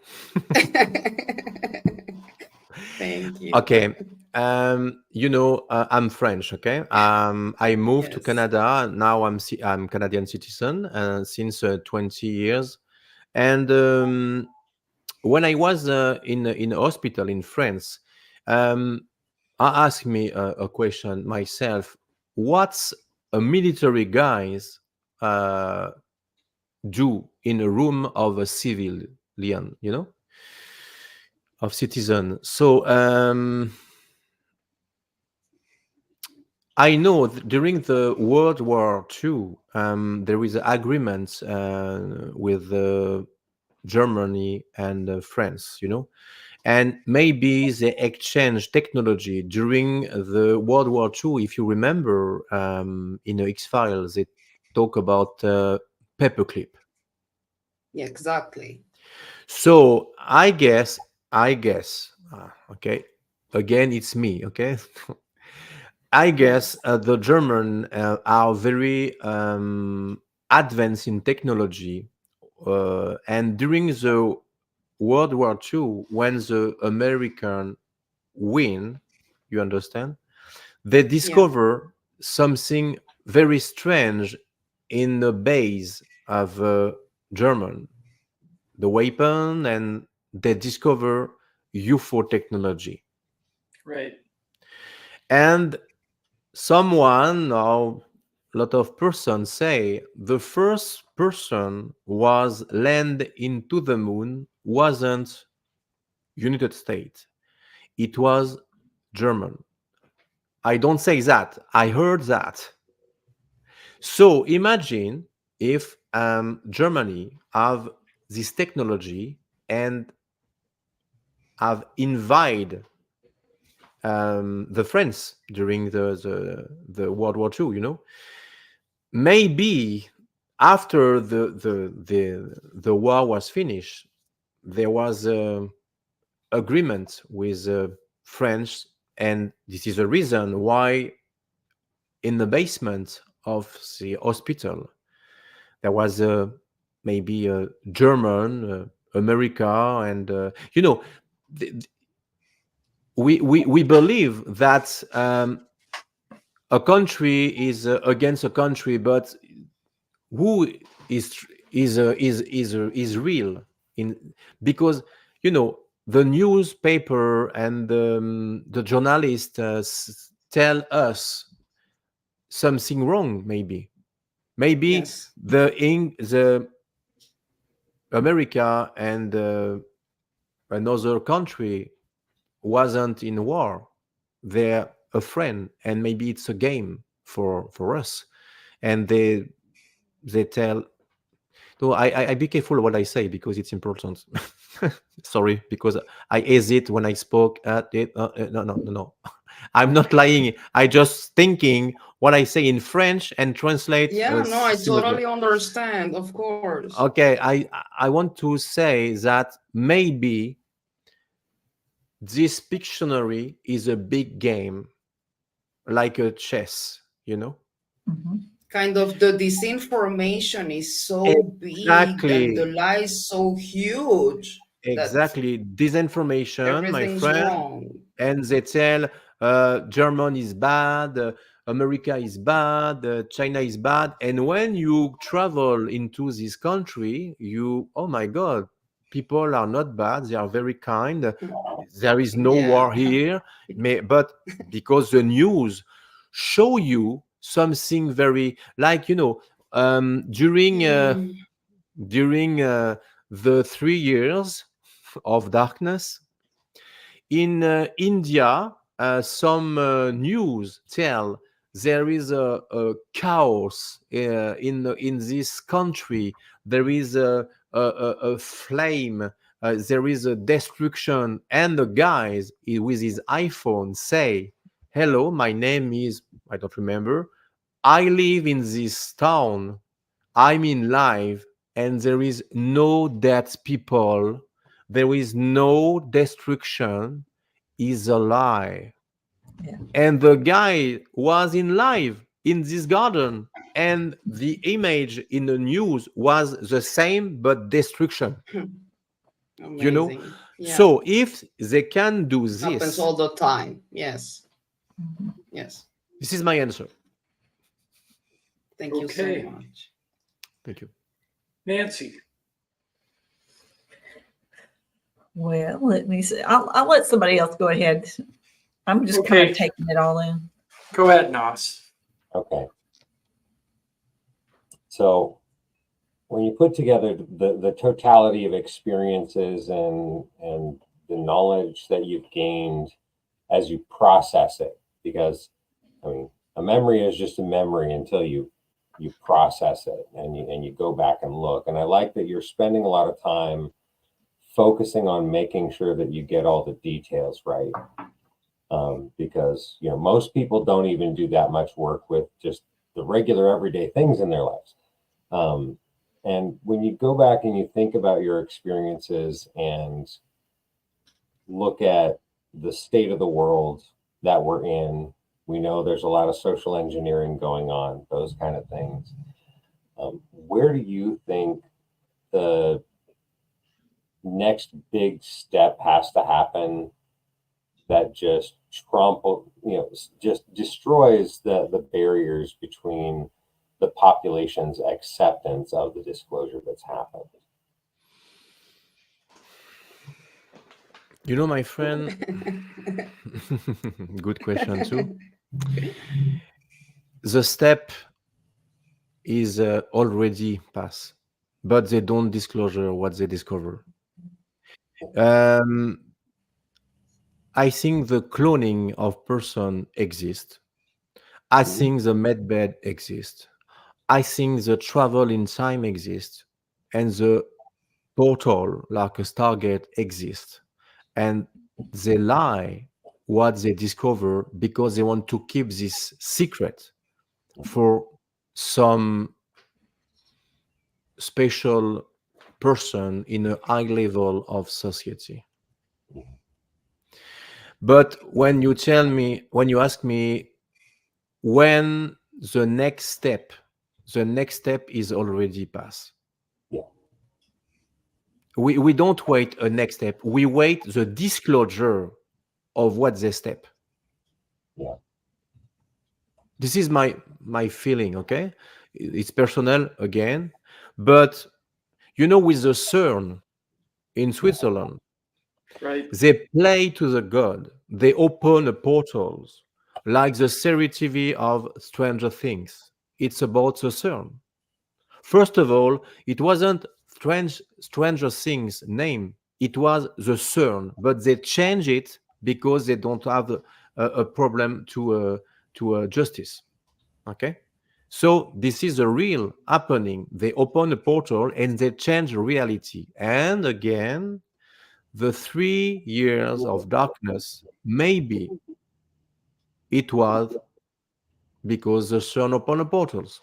Thank you. Okay. I'm French. Okay. I moved to Yes. Canada. Now I'm Canadian citizen since 20 years. And when I was in a hospital in France, I asked me a question myself. What's a military guys do in a room of a civilian, of citizen? So I know during the World War II, there is agreements with Germany and France, you know, and maybe they exchange technology during the World War II. If you remember, in the X-Files, they talk about paperclip. Yeah, exactly. So I guess, okay, again, it's me, okay. I guess the German are very advanced in technology, and during the World War II, when the American win, you understand, they Yeah. discover something very strange in the base of German, the weapon, and they discover UFO technology. Right. And someone or a lot of persons say the first person was land into the moon wasn't United States, it was German. I don't say that, I heard that. So imagine if Germany have this technology and have invaded the France during the World War II, you know. Maybe after the war was finished, there was a agreement with French, and this is the reason why in the basement of the hospital there was maybe a German, America, and you know, th- we believe that a country is against a country, but who is real in, because you know the newspaper and the journalists tell us something wrong. Maybe Yes. the America and another country wasn't in war, they're a friend, and maybe it's a game for us, and they tell. So I be careful what I say because it's important. Sorry, because I hesitate when I spoke at it. No. I'm not lying. I just thinking what I say in French and translate. Yeah, no, I totally understand, of course. Okay, I want to say that maybe this Pictionary is a big game, like a chess. You know. Mhm. Kind of the disinformation is so big and the Exactly. lies so huge that Exactly. Disinformation, my everything's friend. wrong. And they tell German is bad, America is bad, China is bad. And when you travel into this country, you, oh my God, people are not bad. They are very kind. There is no Yeah. war here. But because the news show you something very, like, you know, Mm. during the 3 years of darkness, in India, some news tell there is a chaos in this country. There is a flame. There is a destruction, and the guys with his iPhone say, "Hello, my name is, I don't remember. I live in this town. I'm in live, and there is no dead people. There is no destruction. Is a lie." Yeah. And the guy was in live in this garden, and the image in the news was the same, but destruction. You know, Amazing. Yeah. so if they can do Happens this, all the time. Yes. Mhm. Yes. this is my answer. Thank you so Okay. much. Thank you. Nancy. Well, let me see. I'll let somebody else go ahead. I'm just kind Okay. of taking it all in. Go ahead, Nos. Okay. So when you put together the totality of experiences and the knowledge that you've gained as you process it, because I mean, a memory is just a memory until you process it and you go back and look. And I like that you're spending a lot of time focusing on making sure that you get all the details right. Because, you know, most people don't even do that much work with just the regular everyday things in their lives. And when you go back and you think about your experiences and look at the state of the world that we're in, we know there's a lot of social engineering going on, those kind of things. Where do you think the next big step has to happen that just just destroys the barriers between the population's acceptance of the disclosure that's happened? You know, my friend, good question too. The step is already passed, but they don't disclose what they discover. I think the cloning of person exists. I think the medbed exists. I think the travel in time exists, and the portal, like a Stargate, exists. And they lie what they discover because they want to keep this secret for some special person in a high level of society. But when you ask me when the next step is already passed. Yeah. We don't wait a next step. We wait the disclosure of what's the step. Yeah. This is my feeling, okay? It's personal again. But, you know, with the CERN in Switzerland, Right. they play to the god. They open the portals like the series TV of Stranger Things. It's about the CERN. First of all, it wasn't Stranger Things name. It was the CERN, but they changed it because they don't have a problem to justice. Okay, so this is a real happening. They open a portal and they change reality. And again, the 3 years of darkness, maybe it was because the CERN opened the portals.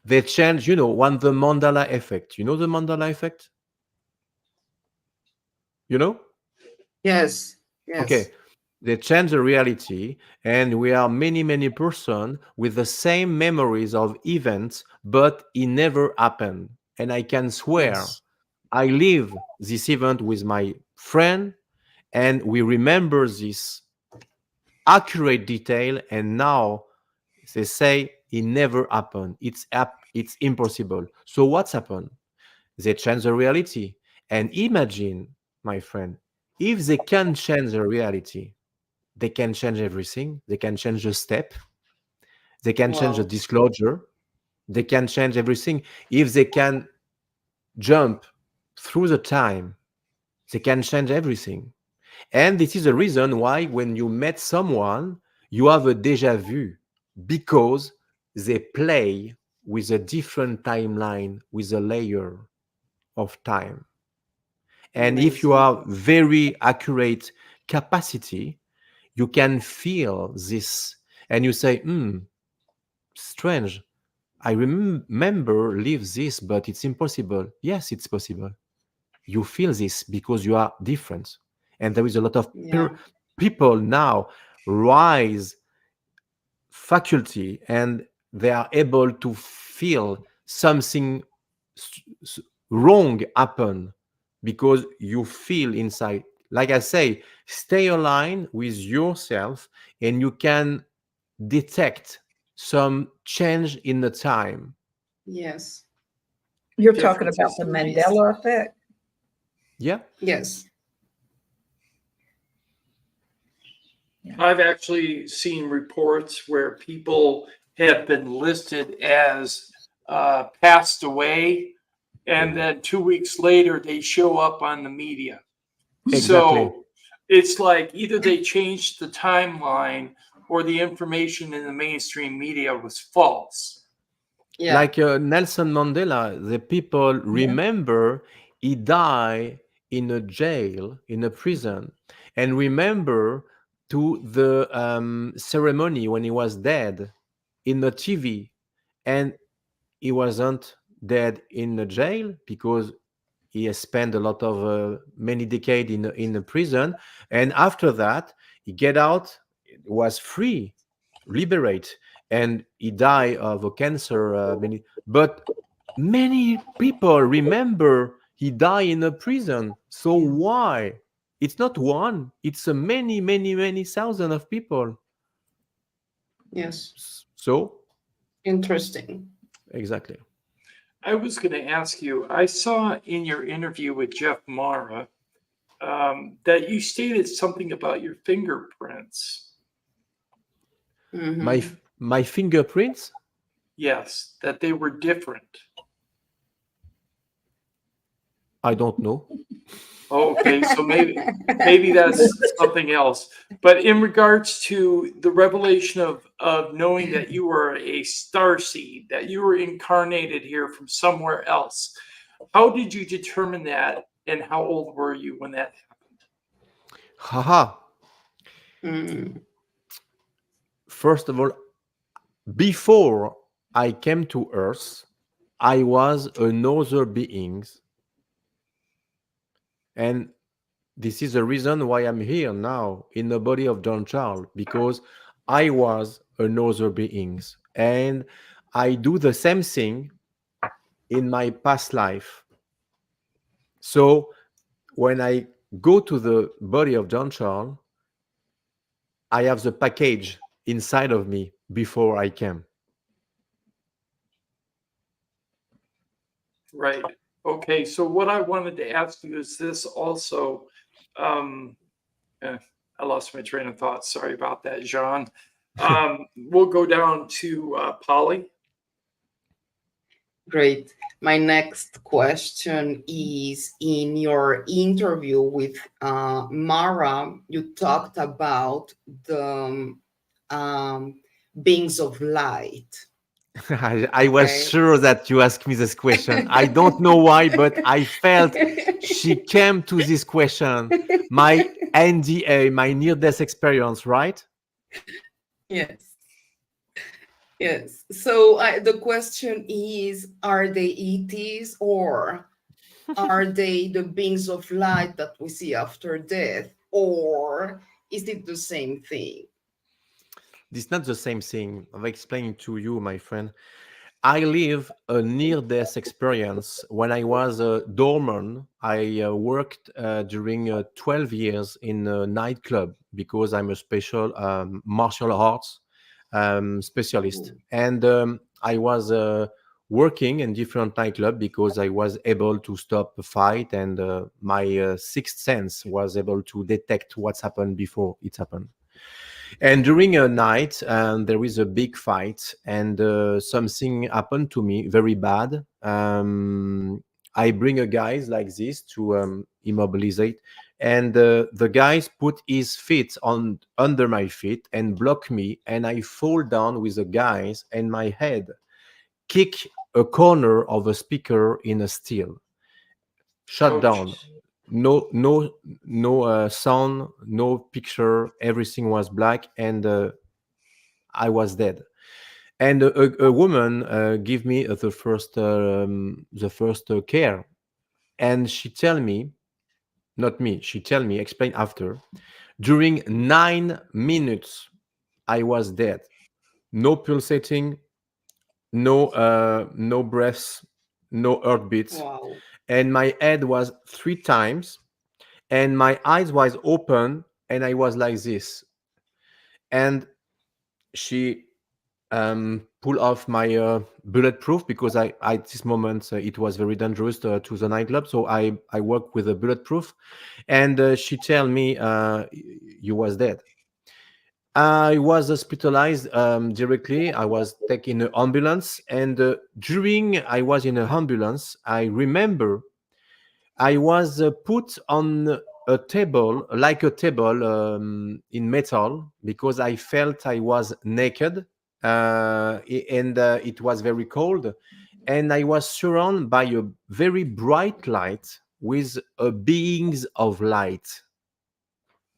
They change, you know, when the mandala effect. You know the mandala effect? You know? Yes. Yes. Okay. They change the reality, and we are many persons with the same memories of events, but it never happened. And I can swear, Yes. I live this event with my friend, and we remember this accurate detail, and now they say it never happened. It's impossible. So what's happened? They change the reality. And imagine, my friend, if they can change the reality, they can change everything. They can change the step. They can change the Wow. disclosure. They can change everything. If they can jump through the time, they can change everything. And this is the reason why when you met someone, you have a déjà vu, because they play with a different timeline, with a layer of time. And if you Amazing. have very accurate capacity, you can feel this and you say, strange. I remember live this, but it's impossible. Yes, it's possible. You feel this because you are different. And there is a lot of Yeah. people now rise faculty, and they are able to feel something wrong happen because you feel inside. Like I say, stay aligned with yourself and you can detect some change in the time. Yes. You're talking about Differences the in Mandela effect. Yeah. Yes. I've actually seen reports where people have been listed as passed away, and then 2 weeks later they show up on the media. Exactly. So it's like either they changed the timeline or the information in the mainstream media was false. Yeah. Like Nelson Mandela, the people remember he died in a jail, in a prison, and remember to the ceremony when he was dead in the TV, and he wasn't dead in the jail because he has spent a lot of many decades in a prison, and after that he get out, was free, liberate, and he died of a cancer. But many people remember he died in a prison. So why? It's not one. It's a many thousand of people. Yes. So Interesting. exactly. I was going to ask you, I saw in your interview with Jeff Mara that you stated something about your fingerprints. Mhm. My fingerprints. Yes, that they were different. I don't know. Oh, okay, so maybe that's something else. But in regards to the revelation of knowing that you were a starseed, that you were incarnated here from somewhere else, how did you determine that, and how old were you when that happened? Haha. Mm. First of all, before I came to Earth, I was another being. And this is the reason why I'm here now in the body of John Charles, because I was another being. And I do the same thing in my past life. So when I go to the body of John Charles, I have the package inside of me before I came. Right. Okay, so what I wanted to ask you is this also. I lost my train of thought. Sorry about that, Jean. We'll go down to Polly. Great. My next question is, in your interview with Mara, you talked about the beings of light. I was Okay. sure that you asked me this question. I don't know why, but I felt she came to this question. My NDA, my near-death experience, right? Yes. Yes. So the question is, are they ETs, or are they the beings of light that we see after death, or is it the same thing? This is not the same thing. I've explained to you, my friend. I live a near-death experience. When I was a doorman, I worked during 12 years in a nightclub because I'm a special martial arts specialist. And I was working in different nightclubs because I was able to stop a fight, and my sixth sense was able to detect what's happened before it happened. And during a night, there is a big fight, and something happened to me very bad. I bring a guys like this to immobilize it, and the guys put his feet on under my feet and block me, and I fall down with the guys, and my head kick a corner of a speaker in a steel. Shut Oh, down. No sound, no picture. Everything was black, and I was dead. And a woman gave me the first care, and she tell me, not me, she tell me, explain after. During 9 minutes, I was dead. No pulsating, no breaths, no heartbeats, Wow. and my head was 3 times, and my eyes was open, and I was like this. And she pull off my bulletproof, because I at this moment it was very dangerous to the nightclub, so I work with a bulletproof, and she tell me you was dead. I was hospitalized directly. I was taken in an ambulance, and during I was in an ambulance, I remember I was put on a table, like a table in metal, because I felt I was naked, and it was very cold, and I was surrounded by a very bright light with beings of light.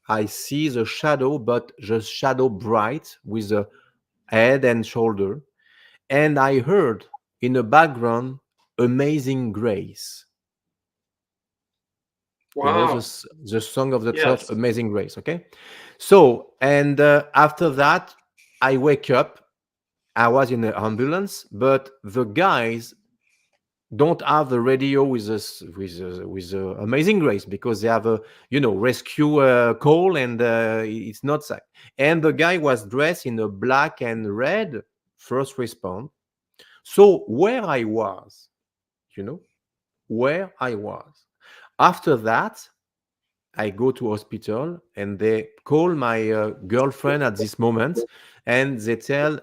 I see the shadow, but the shadow bright with a head and shoulder, and I heard in the background Amazing Grace. You know, Wow. the song of the church, Yes. Amazing Grace. Okay, so and after that I wake up. I was in an ambulance, but the guys don't have the radio with us with Amazing Grace, because they have a, you know, rescue call, and it's not that. And the guy was dressed in a black and red first response. So where I was, you know, where I was. After that, I go to hospital, and they call my girlfriend at this moment, and they tell,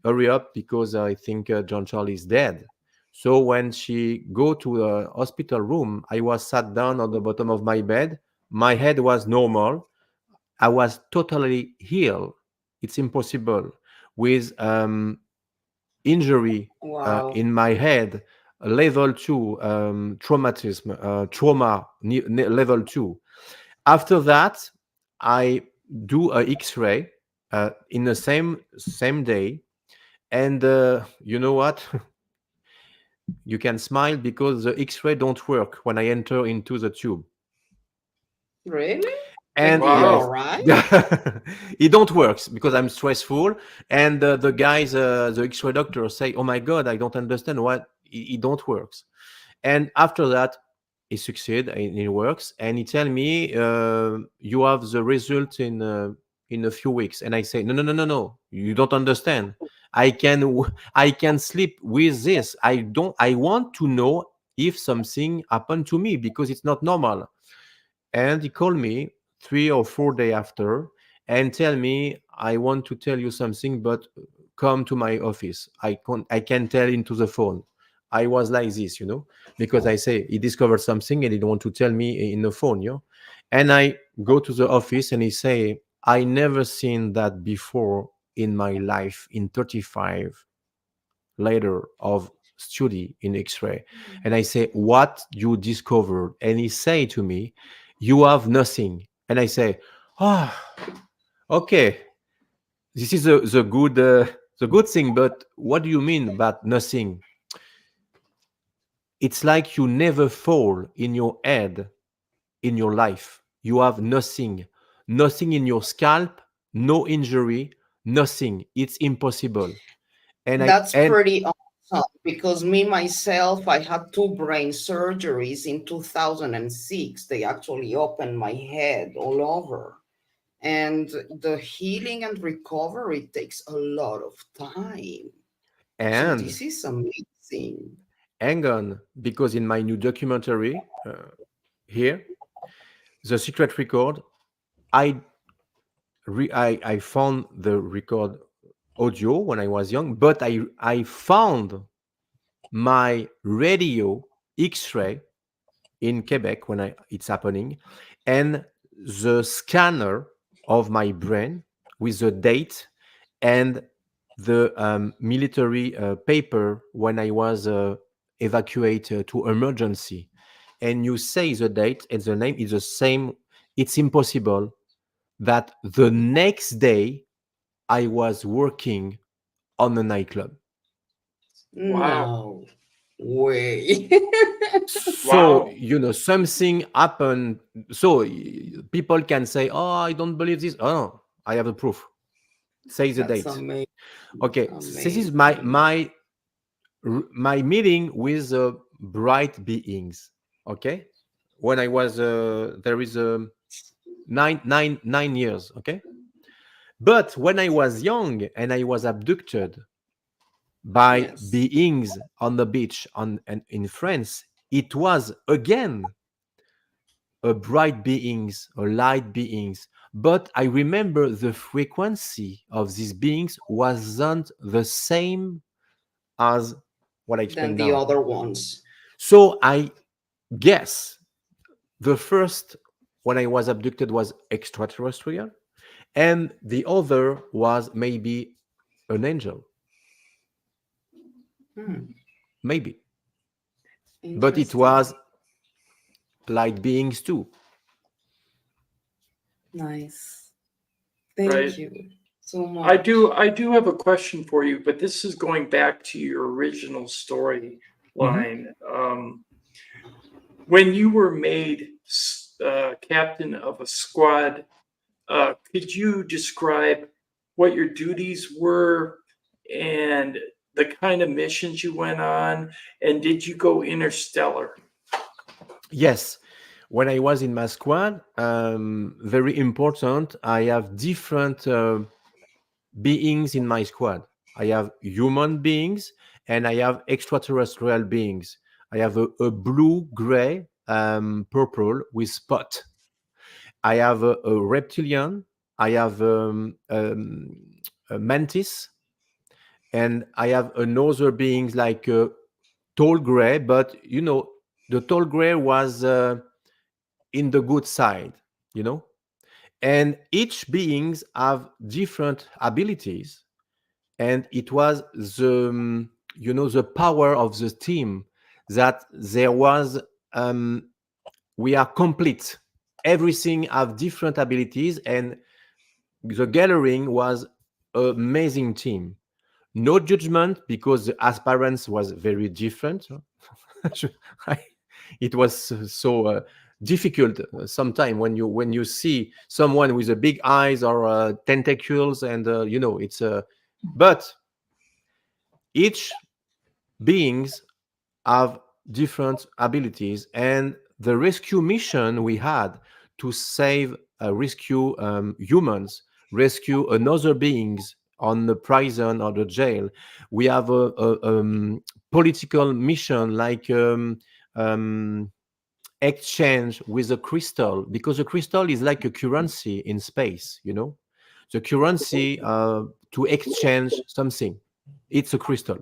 hurry up, because I think John Charlie is dead. So when she go to the hospital room, I was sat down on the bottom of my bed. My head was normal. I was totally healed. It's impossible with injury Wow. in my head, level 2 traumatism, trauma level 2. After that, I do a X-ray in the same day, and you know what? You can smile because the X-ray don't work when I enter into the tube. Really? Are And you all yes, Wow. right? it don't works because I'm stressful. And the guys, the X-ray doctor say, "Oh my God, I don't understand what it don't works." And after that, he succeed and it works. And he tell me, "You have the result in a few weeks." And I say, "No, no, no, no, no. You don't understand. I can sleep with this. I don't. I want to know if something happened to me because it's not normal." And he called me 3 or 4 days after and tell me, "I want to tell you something, but come to my office. I can tell into the phone." I was like this, you know, because I say he discovered something and he don't want to tell me in the phone, you know. And I go to the office and he say, "I never seen that before in my life in 35 later of study in X-ray." And I say, "What you discovered?" And he say to me, "You have nothing." And I say, "Ah, okay, this is the good thing, but what do you mean about nothing?" It's like you never fall in your head in your life. You have nothing, nothing in your scalp, no injury, nothing. It's impossible. That's And pretty awesome because me myself, I had two brain surgeries in 2006. They actually opened my head all over. And the healing and recovery takes a lot of time. So and this is amazing. hang on, because in my new documentary here, The Secret Record, I I found the record audio when I was young, but I found my radio X-ray in Quebec when it's happening, and the scanner of my brain with the date and the military paper when I was evacuated to emergency. And you say the date and the name is the same. It's impossible that the next day I was working on a nightclub. Wow. No way. So, Wow. you know, something happened. So people can say, "Oh, I don't believe this." Oh, no, I have a proof. Say the That's date. amazing. Okay, this is Amazing. my meeting with bright beings. Okay, when I was there is 9 years. Okay, but when I was young and I was abducted by Yes. beings on the beach on and in France, it was again a bright beings or light beings. But I remember the frequency of these beings wasn't the same as what I Than explained the now. other ones. So I guess the first when I was abducted was extraterrestrial, and the other was maybe an angel, maybe, but it Interesting. was light beings too. Nice. Thank Right. you so much. I do have a question for you, but this is going back to your original story line. When you were made captain of a squad, could you describe what your duties were and the kind of missions you went on? And did you go interstellar? Yes, when I was in my squad, very important, I have different beings in my squad. I have human beings and I have extraterrestrial beings. I have a blue, gray, purple with spot. I have a reptilian. I have a mantis, and I have another beings like tall gray. But you know, the tall gray was in the good side. You know, and each beings have different abilities, and it was the the power of the team that there was we are complete, everything have different abilities, and the gathering was amazing team. No judgment because the aspirants was very different. It was so difficult sometimes when you see someone with a big eyes or tentacles, and it's but each beings have different abilities, and the rescue mission we had to save rescue humans, rescue another beings on the prison or the jail. We have a political mission like exchange with a crystal, because a crystal is like a currency in space, the currency to exchange something. It's a crystal.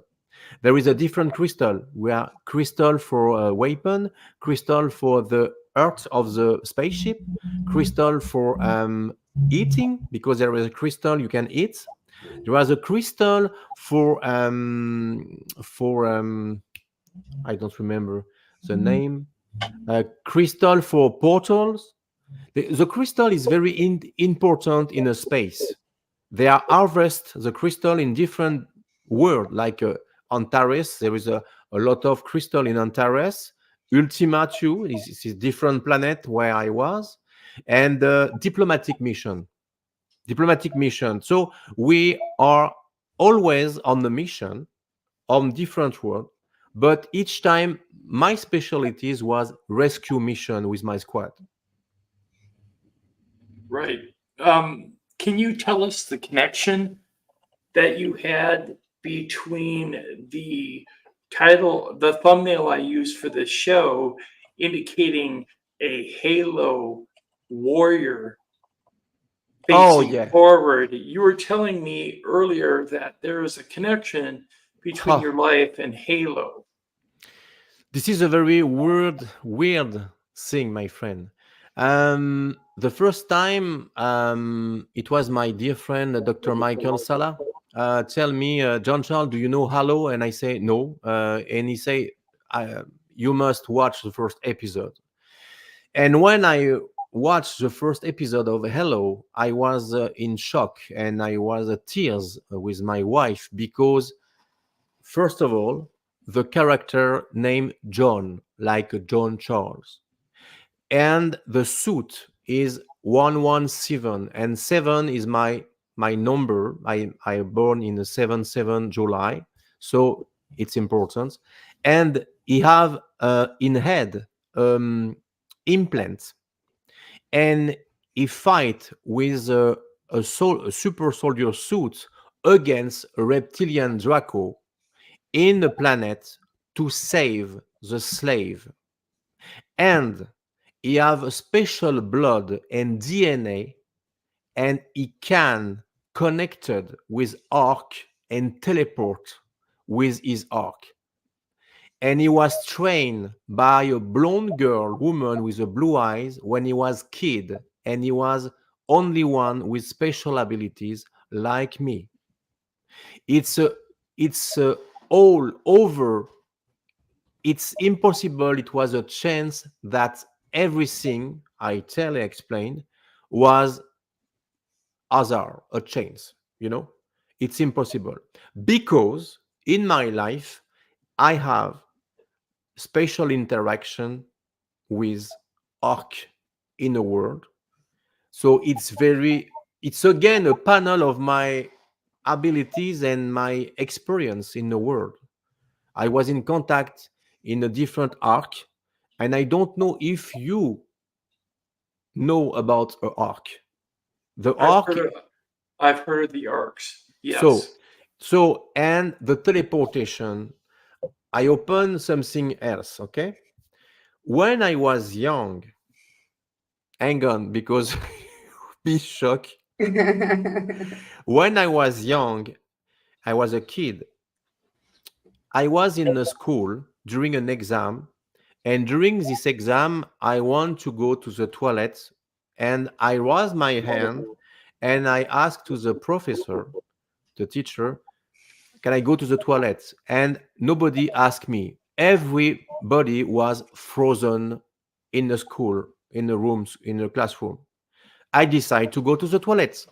There is a different crystal. We are crystal for a weapon, crystal for the earth of the spaceship, crystal for eating, because there is a crystal you can eat. There was a crystal for I don't remember the name. Crystal for portals. The crystal is very important in a space. They are harvest the crystal in different world, like Antares. There is a lot of crystal in Antares. Ultima too is a different planet where I was, and diplomatic mission. So we are always on the mission on different world, but each time my specialties was rescue mission with my squad. Right. Can you tell us the connection that you had between the title, the thumbnail I used for this show, indicating a halo warrior facing forward? You were telling me earlier that there is a connection between your life and Halo. This is a very weird thing, my friend. The first time, it was my dear friend, Dr. Michael Sala, tell me, John Charles, do you know Halo? And I say, no. And he say, you must watch the first episode. And when I watched the first episode of Hello, I was in shock, and I was tears with my wife, because first of all, the character named John, like John Charles, and the suit is 117, and 7 is my number. I born in the 7/7 July, so it's important. And he have in head implants, and he fight with a super soldier suit against a reptilian Draco in the planet to save the slave. And he have a special blood and DNA, and he can connected with arc and teleport with his arc. and he was trained by a blonde girl, woman with a blue eyes when he was kid, and he was only one with special abilities like me. It's all over. It's impossible. It was a chance that everything I tell and explain was hazard, a chance. It's impossible because in my life I have special interaction with arc in the world. So it's again a panel of my abilities and my experience in the world. I was in contact in a different arc, and I don't know if you know about a arc. The arc. I've heard of the arcs. So, Yes. and the teleportation, I open something else, okay? When I was young, hang on, because be shocked. When I was young, I was a kid. I was in a school during an exam, and during this exam, I want to go to the toilet, and I raised my hand, and I asked to the professor, the teacher, can I go to the toilet? And nobody asked me. Everybody was frozen in the school, in the rooms, in the classroom. I decided to go to the toilet.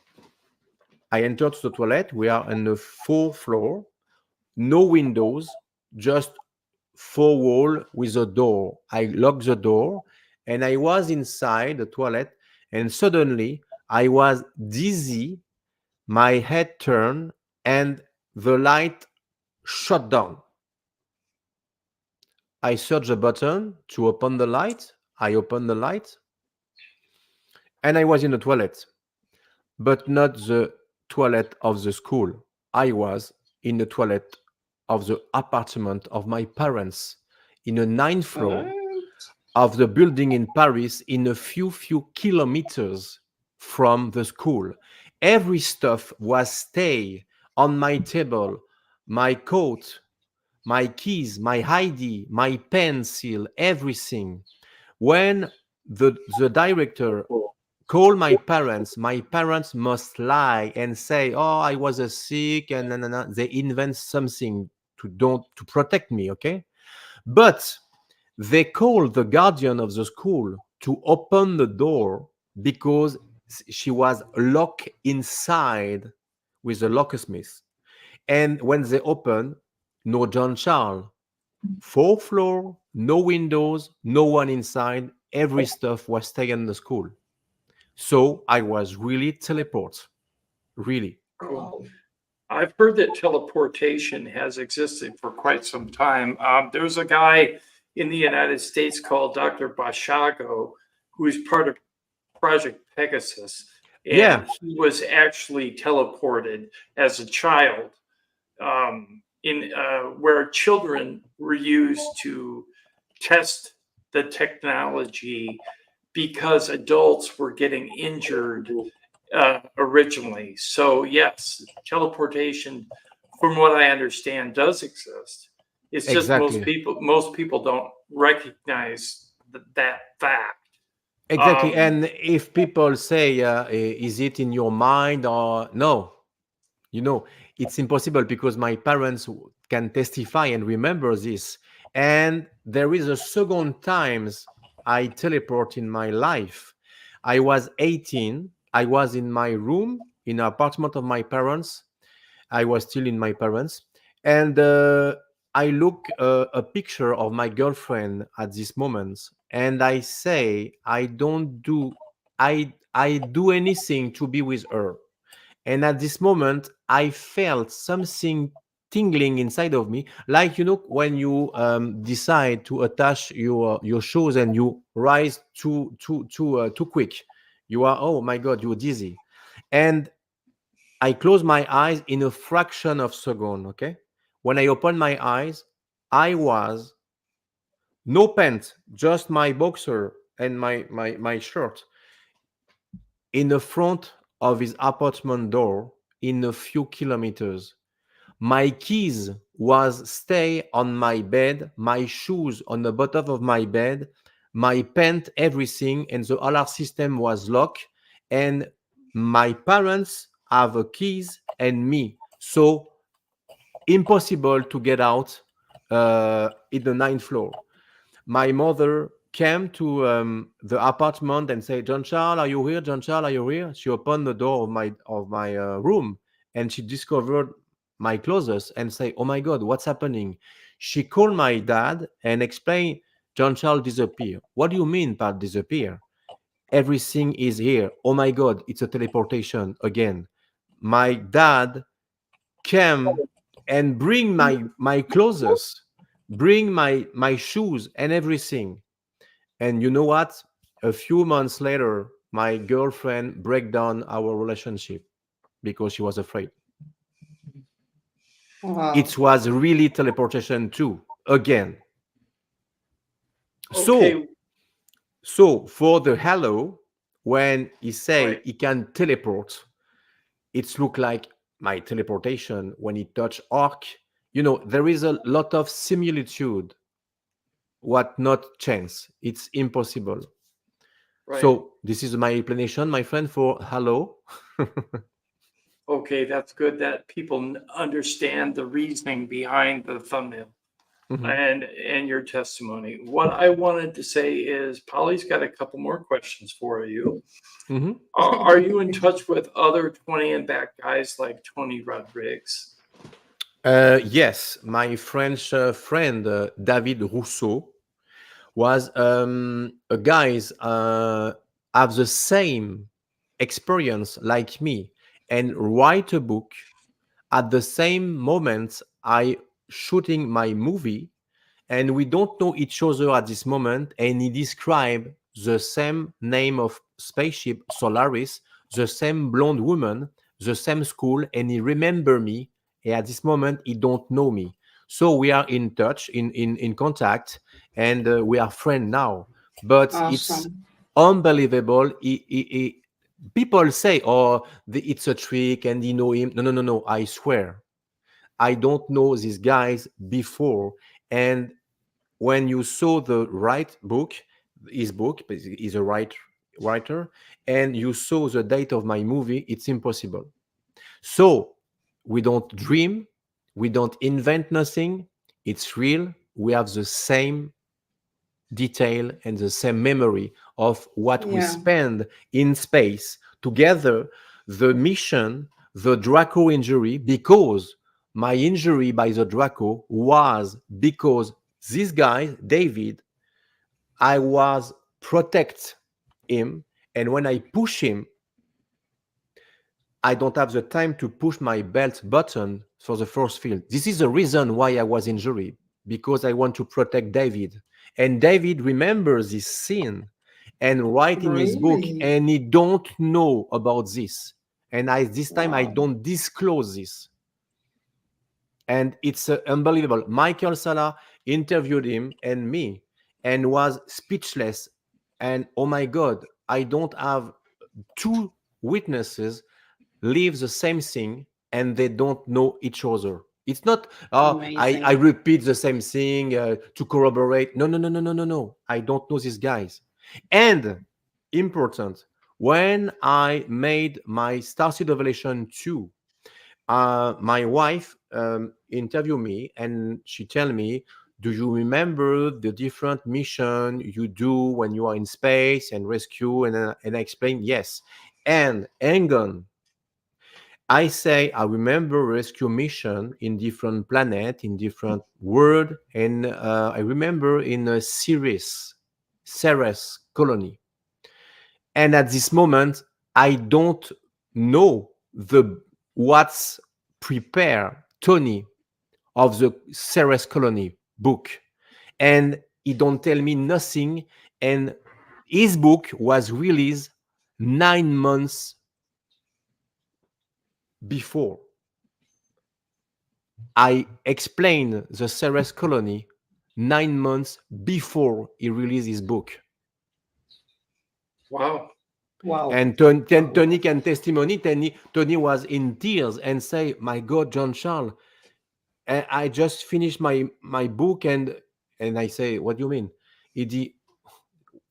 I entered the toilet. We are on the 4th floor, no windows, just 4 wall with a door. I locked the door and I was inside the toilet, and suddenly I was dizzy, my head turned, and the light shut down. I searched the button to open the light. I opened the light and I was in the toilet, but not the toilet of the school. I was in the toilet of the apartment of my parents in a 9th floor of the building in Paris, in a few kilometers from the school. Every stuff was stay on my table, my coat, my keys, my ID, my pencil, everything. When the director called my parents must lie and say, "Oh, I was a sick," and they invent something to protect me, okay? But they called the guardian of the school to open the door because she was locked inside with a locksmith. And when they opened, no John Charles, 4th floor, no windows, no one inside. Every stuff was staying in the school. So I was really teleported. Really. Cool. I've heard that teleportation has existed for quite some time. There's a guy in the United States called Dr. Bashago, who is part of Project Pegasus. And Yeah. he was actually teleported as a child, where children were used to test the technology because adults were getting injured originally. So yes, teleportation, from what I understand, does exist. It's just Exactly. most people don't recognize that fact. Exactly. And if people say, is it in your mind or no? It's impossible because my parents can testify and remember this. And there is a second times I teleport in my life. I was 18. I was in my room in the apartment of my parents. I was still in my parents. And I look a picture of my girlfriend at this moment. And I say, I do anything to be with her. And at this moment, I felt something tingling inside of me, like when you decide to attach your shoes and you rise too quick. You are, oh my God, you're dizzy. And I close my eyes in a fraction of second. Okay, when I open my eyes, I was no pants, just my boxer and my shirt in the front of his apartment door in a few kilometers. My keys was stay on my bed, my shoes on the bottom of my bed, my pant, everything, and the alarm system was locked, and my parents have a keys and me. So impossible to get out in the 9th floor. My mother came to the apartment and said, "John Charles, are you here? John Charles, are you here?" She opened the door of my room, and she discovered my clothes and say, "Oh my God, what's happening?" She called my dad and explained, "John Charles disappeared." "What do you mean by disappear? Everything is here. Oh my God, it's a teleportation again." My dad came and bring my clothes, bring my shoes and everything. And you know what? A few months later, my girlfriend break down our relationship because she was afraid. Wow. It was really teleportation too, again. Okay. So for the hello, when he say Right. he can teleport, it's look like my teleportation when he touch arc. You know, there is a lot of similitude, what not chance. It's impossible. Right. So this is my explanation, my friend, for hello. Okay, that's good that people understand the reasoning behind the thumbnail Mhm. and your testimony. What I wanted to say is Polly's got a couple more questions for you. Mhm. Are you in touch with other 20 and back guys like Tony Rodriguez? Yes, my French friend David Rousseau was a guys have the same experience like me and write a book at the same moment I shooting my movie, and we don't know each other at this moment, and he described the same name of spaceship Solaris, the same blonde woman, the same school, and he remember me, and at this moment he don't know me. So we are in touch, in contact, and we are friends now. But it's Awesome. unbelievable. People say, "Oh, it's a trick," and you know him. No, no, no, no. I swear, I don't know these guys before. And when you saw the right book, his book, he's a writer, and you saw the date of my movie, it's impossible. So we don't dream, we don't invent nothing. It's real. We have the same detail and the same memory of what we Yeah. spend in space together. The mission, the Draco injury, because my injury by the Draco was because this guy, David, I was protect him, and when I push him, I don't have the time to push my belt button for the force field. This is the reason why I was injured, because I want to protect David. And David remembers this scene and write in his book, Really? and he don't know about this. And this time I Wow. don't disclose this. And it's unbelievable. Michael Sala interviewed him and me and was speechless. And oh my God, I don't have two witnesses live the same thing and they don't know each other. It's not, oh, I Amazing. repeat the same thing to corroborate. No, no, no, no, no, no, no. I don't know these guys. And important, when I made my STARSEED Revelation 2, my wife interviewed me and she tell me, "Do you remember the different mission you do when you are in space and rescue?" And I explained yes. And hang on, I say I remember rescue mission in different planet, in different world, and I remember in a Ceres colony. And at this moment, I don't know the what's prepare Tony of the Ceres colony book, and he don't tell me nothing. And his book was released 9 months before. I explained the Ceres colony 9 months before he released his book. Wow. Wow. And Tony can testimony. Tony was in tears and say, "My God, John Charles." And I just finished my book, and I say, what do you mean? He dit,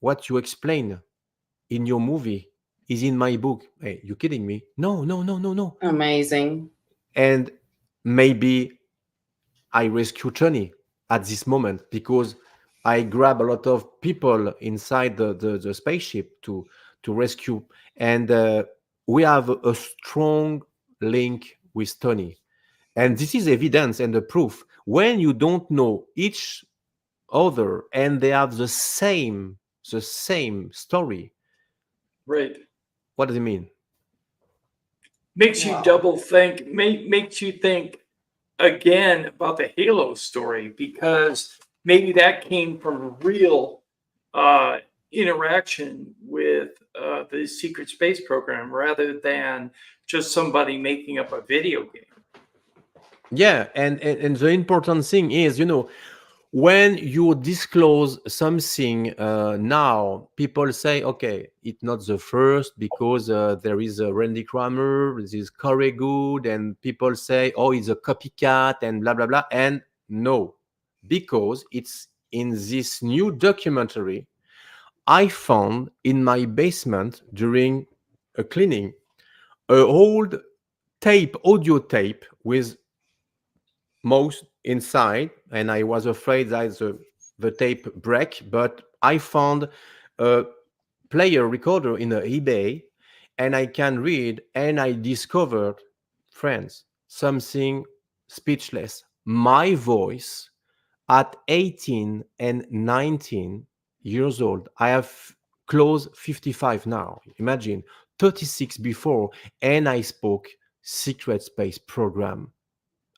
what you explain in your movie is in my book. Hey, you kidding me? No, no, no, no, no. Amazing. And maybe I rescue Tony at this moment because I grab a lot of people inside the spaceship to rescue, and we have a strong link with Tony, and this is evidence and the proof. When you don't know each other and they have the same story, Right. what does it mean? Makes you Wow. double think, makes you think again about the Halo story, because maybe that came from a real interaction with the secret space program rather than just somebody making up a video game. Yeah, and the important thing is, when you disclose something now, people say, okay, it's not the first because there is a Randy Kramer, this is Corey Good, and people say, oh, it's a copycat and blah, blah, blah. And no, because it's in this new documentary I found in my basement during a cleaning, a old audio tape with mouse inside, and I was afraid that the tape break, but I found a player recorder in the eBay, and I can read, and I discovered, friends, something speechless. My voice at 18 and 19 years old. I have close 55 now. Imagine 36 before, and I spoke secret space program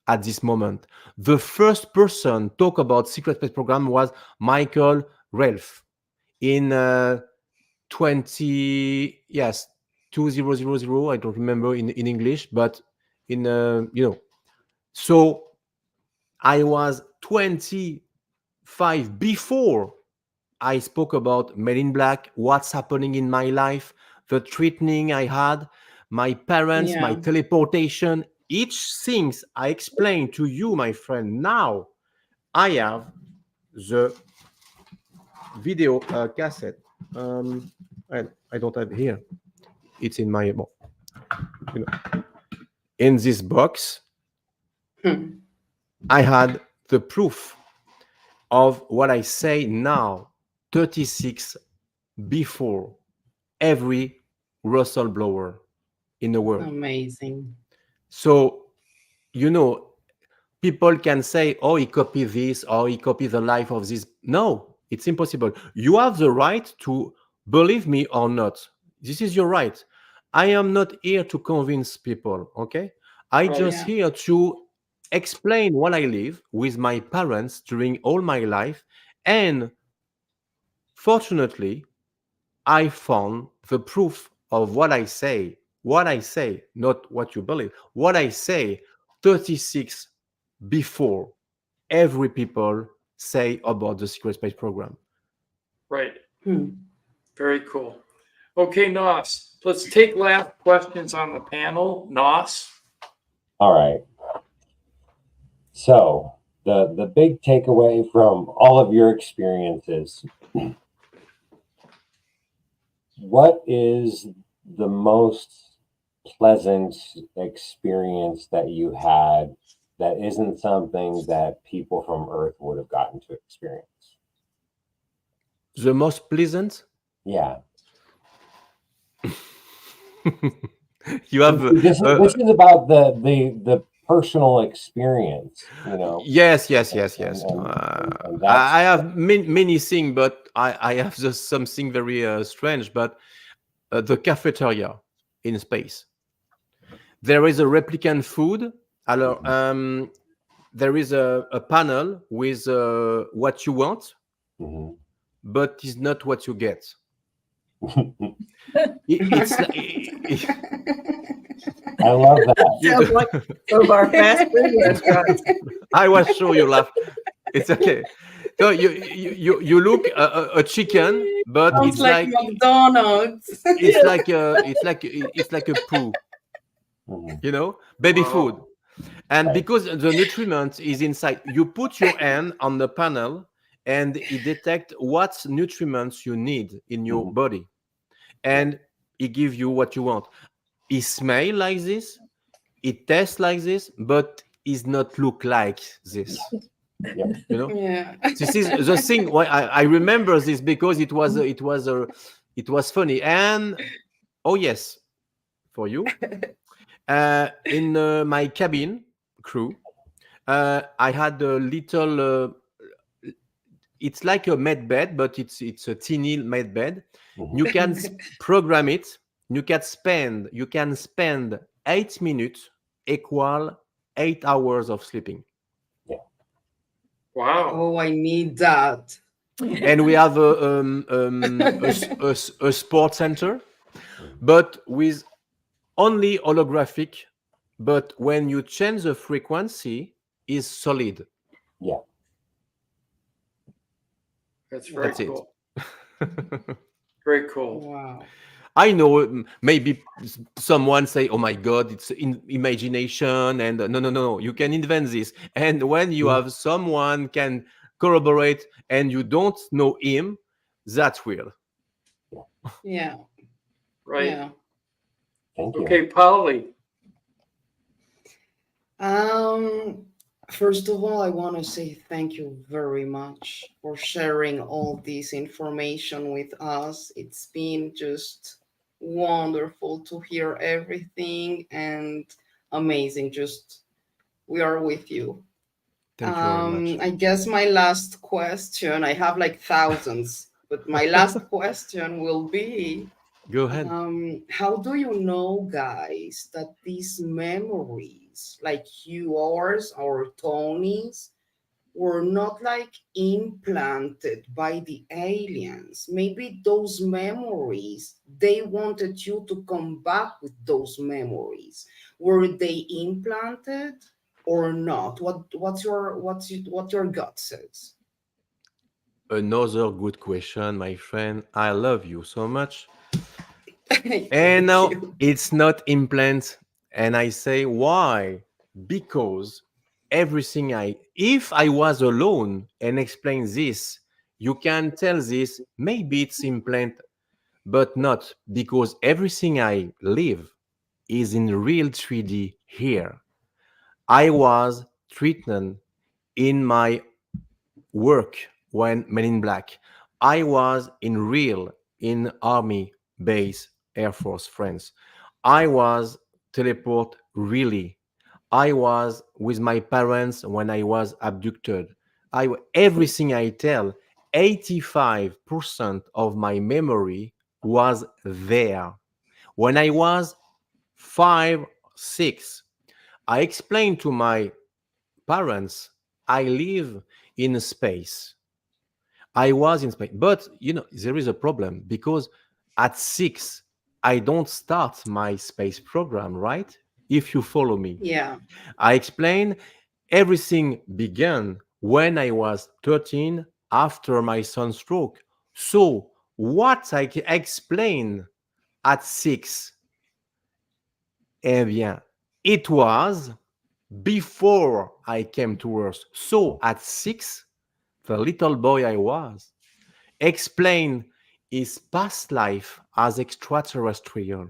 at this moment. The first person talk about secret space program was Michael Ralph in 2000. I don't remember in English, but in so I was 25 before I spoke about Men in Black, what's happening in my life, the treatment I had, my parents, my Yeah. teleportation, each things I explained to you, my friend. Now I have the video cassette. I don't have it here. It's in my in this box. I had the proof of what I say now, 36 before every whistleblower in the world. Amazing. So, people can say, oh, he copied this, or he copied the life of this. No, it's impossible. You have the right to believe me or not. This is your right. I am not here to convince people, okay? I Right. just Yeah. here to explain what I live with my parents during all my life. And fortunately, I found the proof of what I say, not what you believe, what I say 36 before every people say about the secret space program. Right. Hmm. Very cool. Okay, Nos, let's take last questions on the panel. Nos? All right. So the big takeaway from all of your experiences, what is the most pleasant experience that you had that isn't something that people from Earth would have gotten to experience? The most pleasant? Yeah. You have This is about the personal experience, yes. and that's, I have many things, but I have just something very strange. But the cafeteria in space, there is a replicant food. Alors, there is a panel with what you want, mhm. but it's not what you get. It's I love that. Sounds like some of our fast food restaurants. I was sure you laughed. It's okay. So you look a chicken, but Sounds it's like like McDonald's. it's like a poo, Mhm. baby Wow. food. And Right. because the nutriment is inside, you put your hand on the panel and it detects what nutriments you need in your Mhm. body. And it gives you what you want. It smells like this, it tastes like this, but it not look like this. Yep. You know? Yeah. This is the thing. Why I remember this because it was funny. And oh yes, for you, in my cabin crew, I had a little. It's like a med bed, but it's a teeny med bed. Mhm. You can program it. You can spend 8 minutes equal 8 hours of sleeping. Wow. Oh, I need that. And we have a sports center, but with only holographic. But when you change the frequency, is solid. Yeah. That's very That's it. cool. Very cool. Wow. I know maybe someone say, "Oh my God, it's in imagination," and no. You can invent this. And when you have someone can corroborate and you don't know him, that's weird. Yeah. Right. Yeah. Thank you. Okay, Polly. First of all, I want to say thank you very much for sharing all this information with us. It's been just wonderful to hear everything and amazing. Just we are with you. Thank you very much. I guess my last question, I have like thousands, but my last question will be Go ahead. how do you know, guys, that these memories, like yours or Tony's, were not like implanted by the aliens? Maybe those memories, they wanted you to come back with those memories. Were they implanted or not? What your gut says? Another good question, my friend. I love you so much. And Thank now you. it's not implant. And I say, why? Because if I was alone and explain this, you can tell this, maybe it's implant, but not because everything I live is in real 3D here. I was treated in my work when Men in Black. I was in Army base, Air Force, France. I was teleport really. I was with my parents when I was abducted. Everything I tell, 85% of my memory was there. When I was 5, 6, I explained to my parents, I live in space. I was in space. But, there is a problem because at 6, I don't start my space program, right? If you follow me. Yeah. I explain everything began when I was 13 after my son's stroke. So, what I explain at 6, eh bien, it was before I came to Earth. So, at 6, the little boy I was explained his past life as extraterrestrial.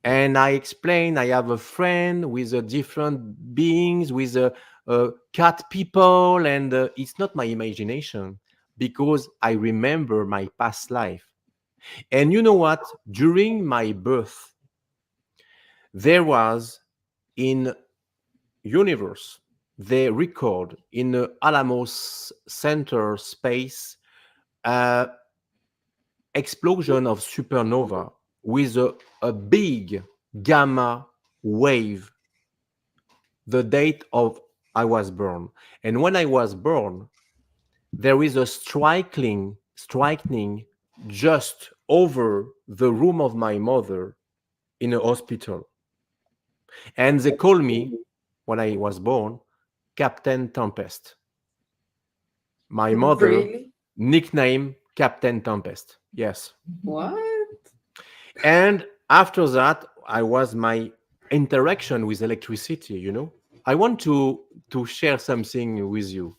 And I explained I have a friend with a different beings, with a cat people, and it's not my imagination because I remember my past life. And you know what? During my birth, there was in universe, they record in the Alamos Center space explosion of supernova with a big gamma wave the date of I was born. And when I was born, there is a striking just over the room of my mother in a hospital. And they call me, when I was born, Captain Tempest. My mother Really? nickname Captain Tempest. Yes. What? And after that, I was my interaction with electricity, I want to share something with you.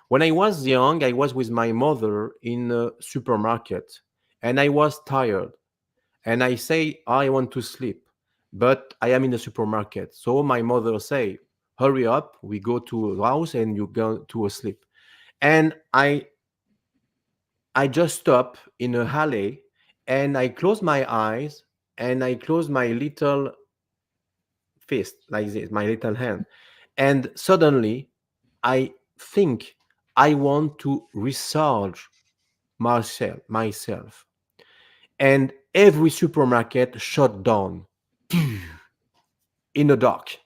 When I was young, I was with my mother in a supermarket, and I was tired, and I say I want to sleep, but I am in a supermarket. So my mother say, "Hurry up, we go to a house and you go to a sleep." And I just stop in a alley, and I close my eyes, and I close my little fist like this, my little hand, and suddenly I think I want to recharge myself, and every supermarket shut down in the dark.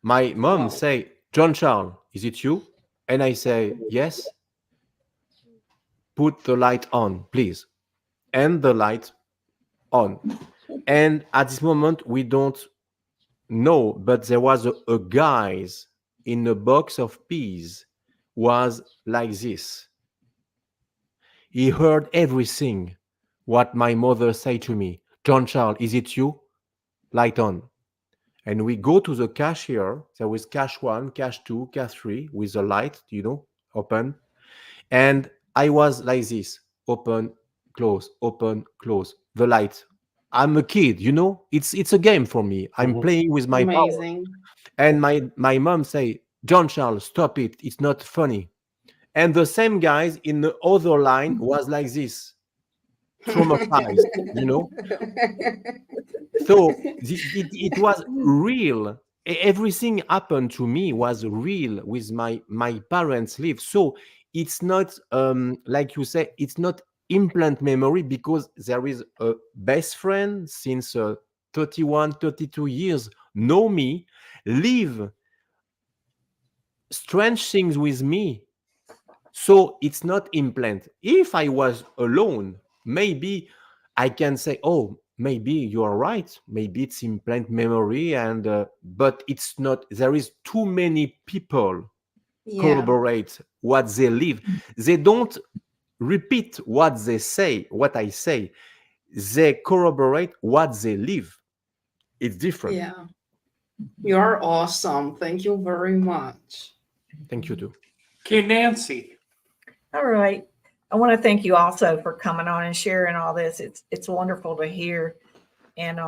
My mom Wow. say, "John Charles, is it you?" And I say, "Yes." "Put the light on, please." And the light on. And at this moment, we don't know, but there was a guys in a box of peas was like this. He heard everything what my mother said to me. "John Charles, is it you? Light on." And we go to the cashier. There was cash one, cash two, cash three with the light, open. And I was like this: open, close, the light. I'm a kid, It's a game for me. I'm Mhm. playing with my power. Amazing. And my mom say, "John Charles, stop it. It's not funny." And the same guys in the other line was like this, traumatized, you know. So it was real. Everything happened to me was real with my parents live. So it's not like you say, it's not implant memory, because there is a best friend since 31, 32 years, know me, live strange things with me. So it's not implant. If I was alone, maybe I can say, "Oh, maybe you are right. Maybe it's implant memory," and but it's not. There is too many people Yeah. corroborate what they live. They don't repeat what they say, what I say. They corroborate what they live. It's different. Yeah. You are awesome. Thank you very much. Thank you too. Okay, Nancy. All right. I want to thank you also for coming on and sharing all this. It's wonderful to hear, and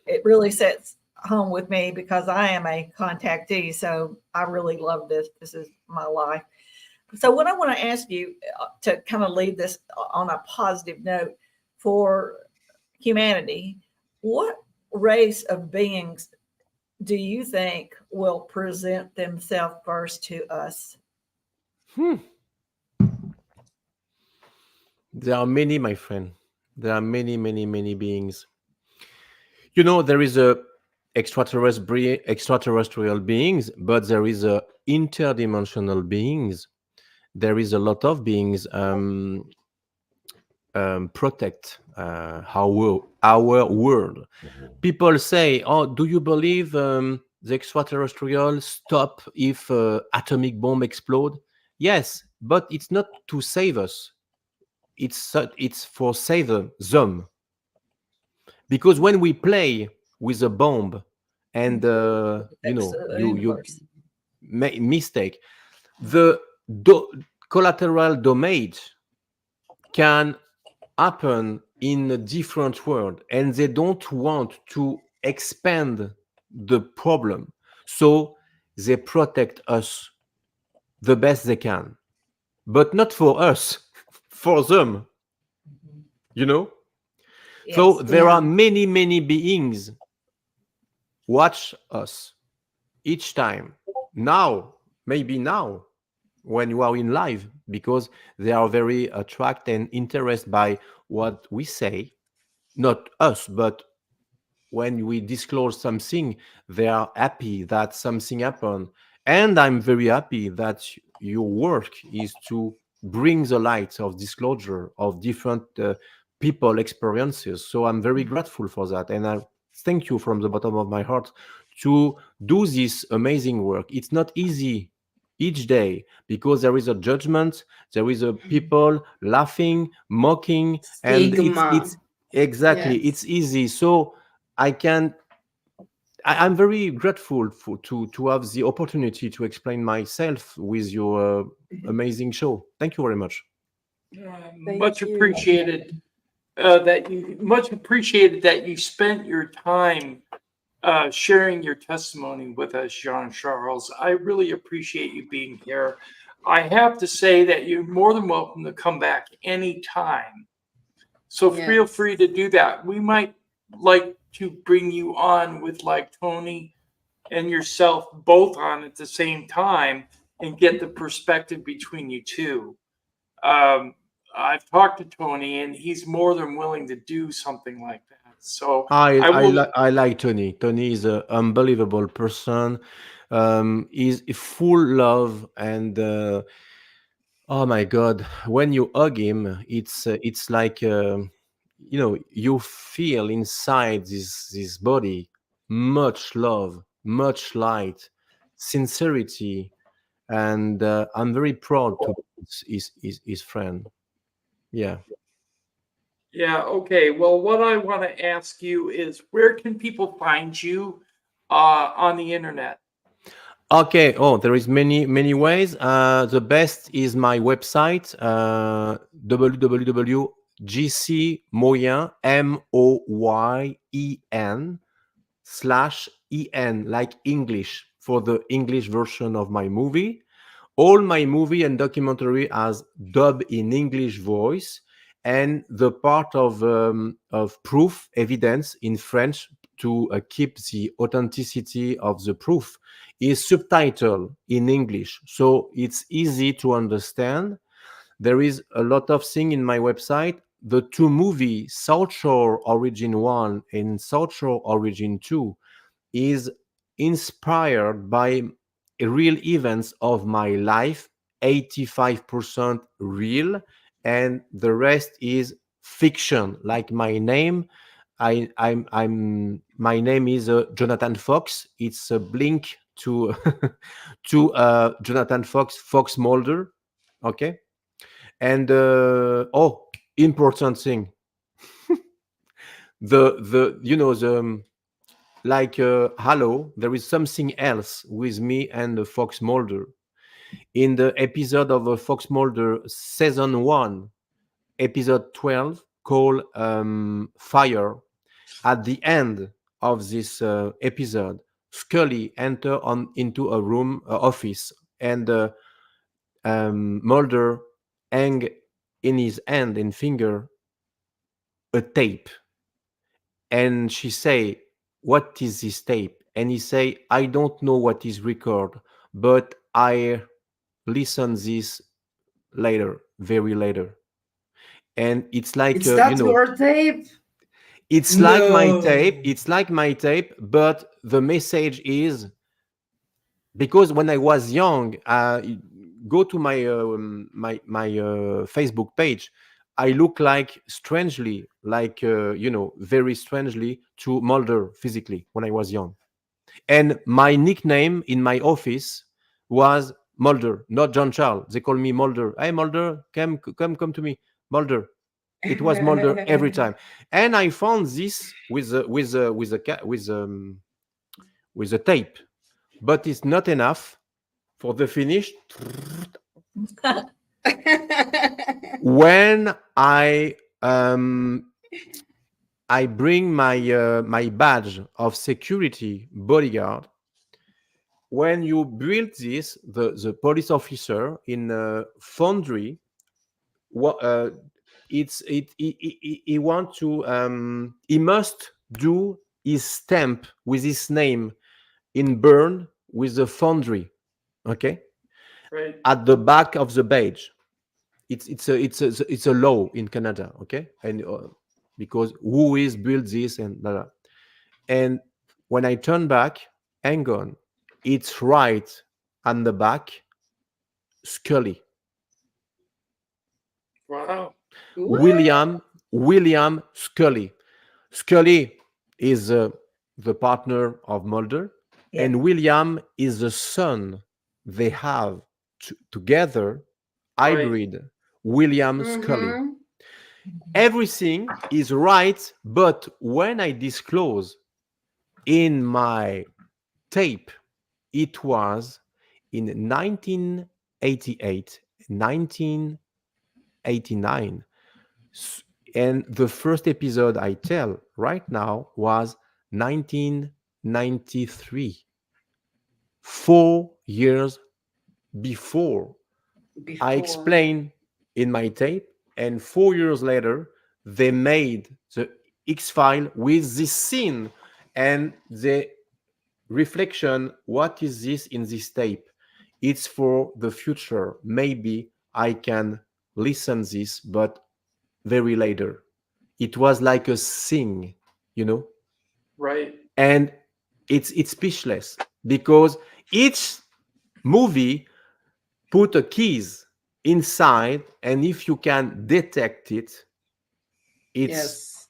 it really sets home with me because I am a contactee. So I really love this. This is my life. So what I want to ask you to kind of leave this on a positive note for humanity, what race of beings do you think will present themselves first to us? There are many, my friend. There are many, many, many beings. There is a extraterrestrial beings, but there is a interdimensional beings. There is a lot of beings protect our world. Mhm. People say, "Oh, do you believe the extraterrestrials stop if atomic bomb explode?" Yes, but it's not to save us. It's for save them. Because when we play with a bomb and Protects the you universe. make mistake, the do- collateral damage can happen in a different world, and they don't want to expand the problem, so they protect us the best they can, but not for us, for them, you know. So Yes. there are Yeah. many, many beings watch us each time. Now, maybe now, when you are in live, because they are very attracted and interested by what we say, not us, but when we disclose something, they are happy that something happened. And I'm very happy that your work is to bring the light of disclosure of different people experiences. So I'm very grateful for that, and I thank you from the bottom of my heart to do this amazing work. It's not easy each day, because there is a judgment, there is a people laughing, mocking, and it's Stigma. exactly, Yes. it's easy. So I can I'm very grateful to have the opportunity to explain myself with your amazing show. Thank you very much. Thank Much you. appreciated. Much appreciated that you spent your time sharing your testimony with us, Jean Charles. I really appreciate you being here. I have to say that you're more than welcome to come back anytime. So feel Yes. free to do that. We might like to bring you on with like Tony and yourself both on at the same time and get the perspective between you two. I've talked to Tony and he's more than willing to do something like that. So I like Tony. Tony is an unbelievable person. He's full love and oh my God, when you hug him, it's like you feel inside this body much love, much light, sincerity, and I'm very proud to be his friend. Yeah. yeah, okay. Well, what I want to ask you is where can people find you on the internet? Okay. Oh, there is many ways. The best is my website, www.gcmoyen MOYEN/en, like English, for the English version of my movie. All my movie and documentary as dub in English voice, and the part of proof evidence in French to keep the authenticity of the proof is subtitled in English, so it's easy to understand. There is a lot of thing in my website. The two movie, South Shore Origin 1 and South Shore Origin 2, is inspired by real events of my life, 85% real, and the rest is fiction. Like my name, my name is Jonathan Fox. It's a blink to to Jonathan Fox Mulder. Okay, and oh, important thing, the like hello, there is something else with me and the Fox Mulder in the episode of Fox Mulder season 1, episode 12, called Fire. At the end of this episode, Scully enter into a room office, and Mulder hang in his hand and finger a tape, and she say, what is this tape? And he say, I don't know what is record, but I listen this later, very later. And it's like It's that your tape? it's like my tape, No. it's like my tape, but the message is, because when I was young, go to my my Facebook page, I look like strangely, like very strangely to Mulder physically when I was young. And my nickname in my office was Mulder, not John Charles. They call me Mulder. Hey Mulder, come to me, Mulder. It was Mulder every time. And I found this with a tape, but it's not enough for the finish. When I bring my badge of security bodyguard. When you build this, the police officer in foundry, what he want to he must do his stamp with his name in burn with the foundry, okay, Right. at the back of the badge. It's a law in Canada, okay, and because who is built this and blah, blah. And when I turn back, hang on, it's right on the back, Scully. Wow. William Scully. Scully is the partner of Mulder, Yeah. and William is the son they have together, Right. hybrid William Scully. Mhm. Everything is right, but when I disclose in my tape, it was in 1988, 1989. And the first episode I tell right now was 1993, 4 years before I explain in my tape, and 4 years later, they made the X-File with this scene and the reflection. What is this in this tape? It's for the future. Maybe I can listen this, but very later. It was like a sing, you know? Right. And it's speechless because each movie put a keys inside, and if you can detect it, it's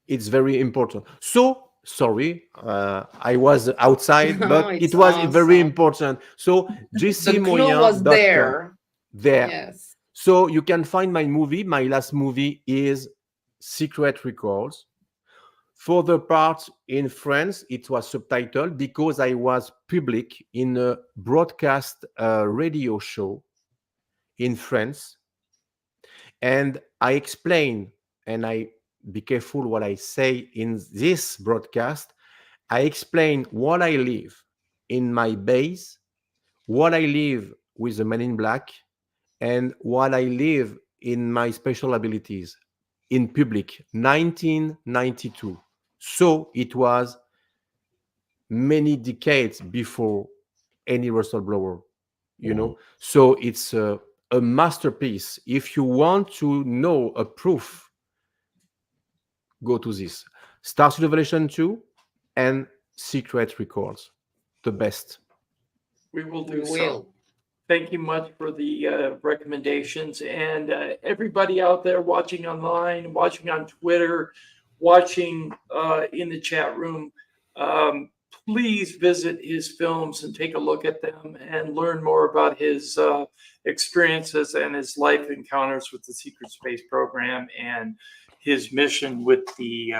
very important. So sorry, I was outside, No, but it's it was very awesome. important. So The clue was jcmoyen.com. There. Yes. So you can find my movie. My last movie is Secret Records. For the part in France, it was subtitled because I was public in a broadcast radio show in France. And I explain, and I be careful what I say in this broadcast. I explain what I live in my base, what I live with the Man in Black, and what I live in my special abilities in public, 1992. So it was many decades before any whistleblower, you know. So it's a masterpiece. If you want to know a proof, go to this STARSEED Revelation 2 and Secret Records, the best. We will We do so. will. Thank you much for the recommendations. And everybody out there watching online, watching on Twitter, watching in the chat room, please visit his films and take a look at them and learn more about his experiences and his life encounters with the Secret Space Program and his mission with the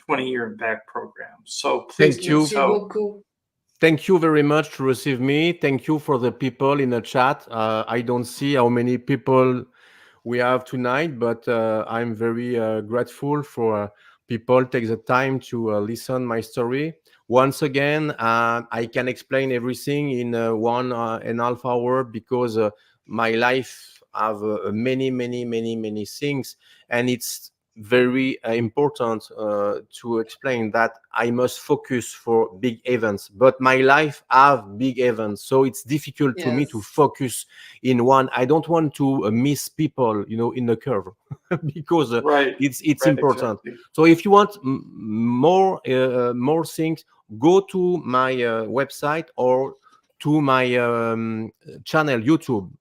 20-year Impact program. So please Thank do you. so. Thank you very much to receive me. Thank you for the people in the chat. I don't see how many people we have tonight, but I'm very grateful for people take the time to listen my story. Once again, I can explain everything in 1.5 hours because my life have many things, and it's very important to explain that I must focus for big events, but my life have big events, so it's difficult to me to focus in one. I don't want to miss people, you know, in the curve because it's important. Exactly. So if you want more things, go to my website or to my channel YouTube.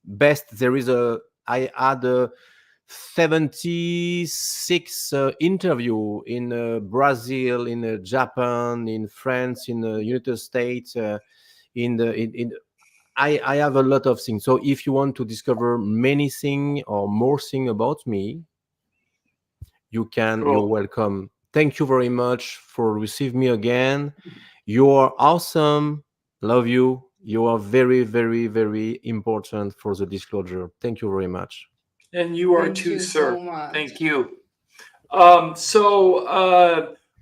Best, there is I had a 76 interview in Brazil, in Japan, in France, in the United States. I have a lot of things. So if you want to discover many things or more things about me, you can. Cool. You're welcome. Thank you very much for receiving me again. You are awesome. Love you. You are very important for the disclosure. Thank you very much. And you are Thank too, you sir. so much. Thank you.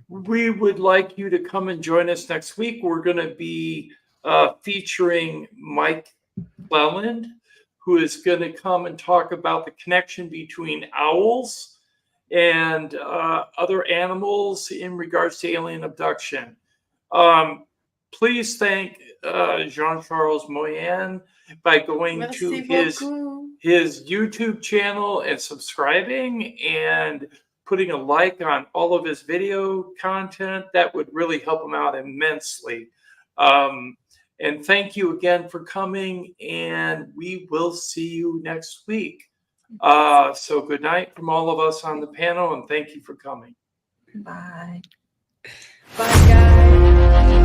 We would like you to come and join us next week. We're going to be featuring Mike Cleland, who is going to come and talk about the connection between owls and other animals in regards to alien abduction. Please thank Jean-Charles MOYEN by going to his YouTube channel and subscribing and putting a like on all of his video content. That would really help him out immensely. And thank you again for coming, and we will see you next week. So good night from all of us on the panel, and thank you for coming. Bye. Bye, guys.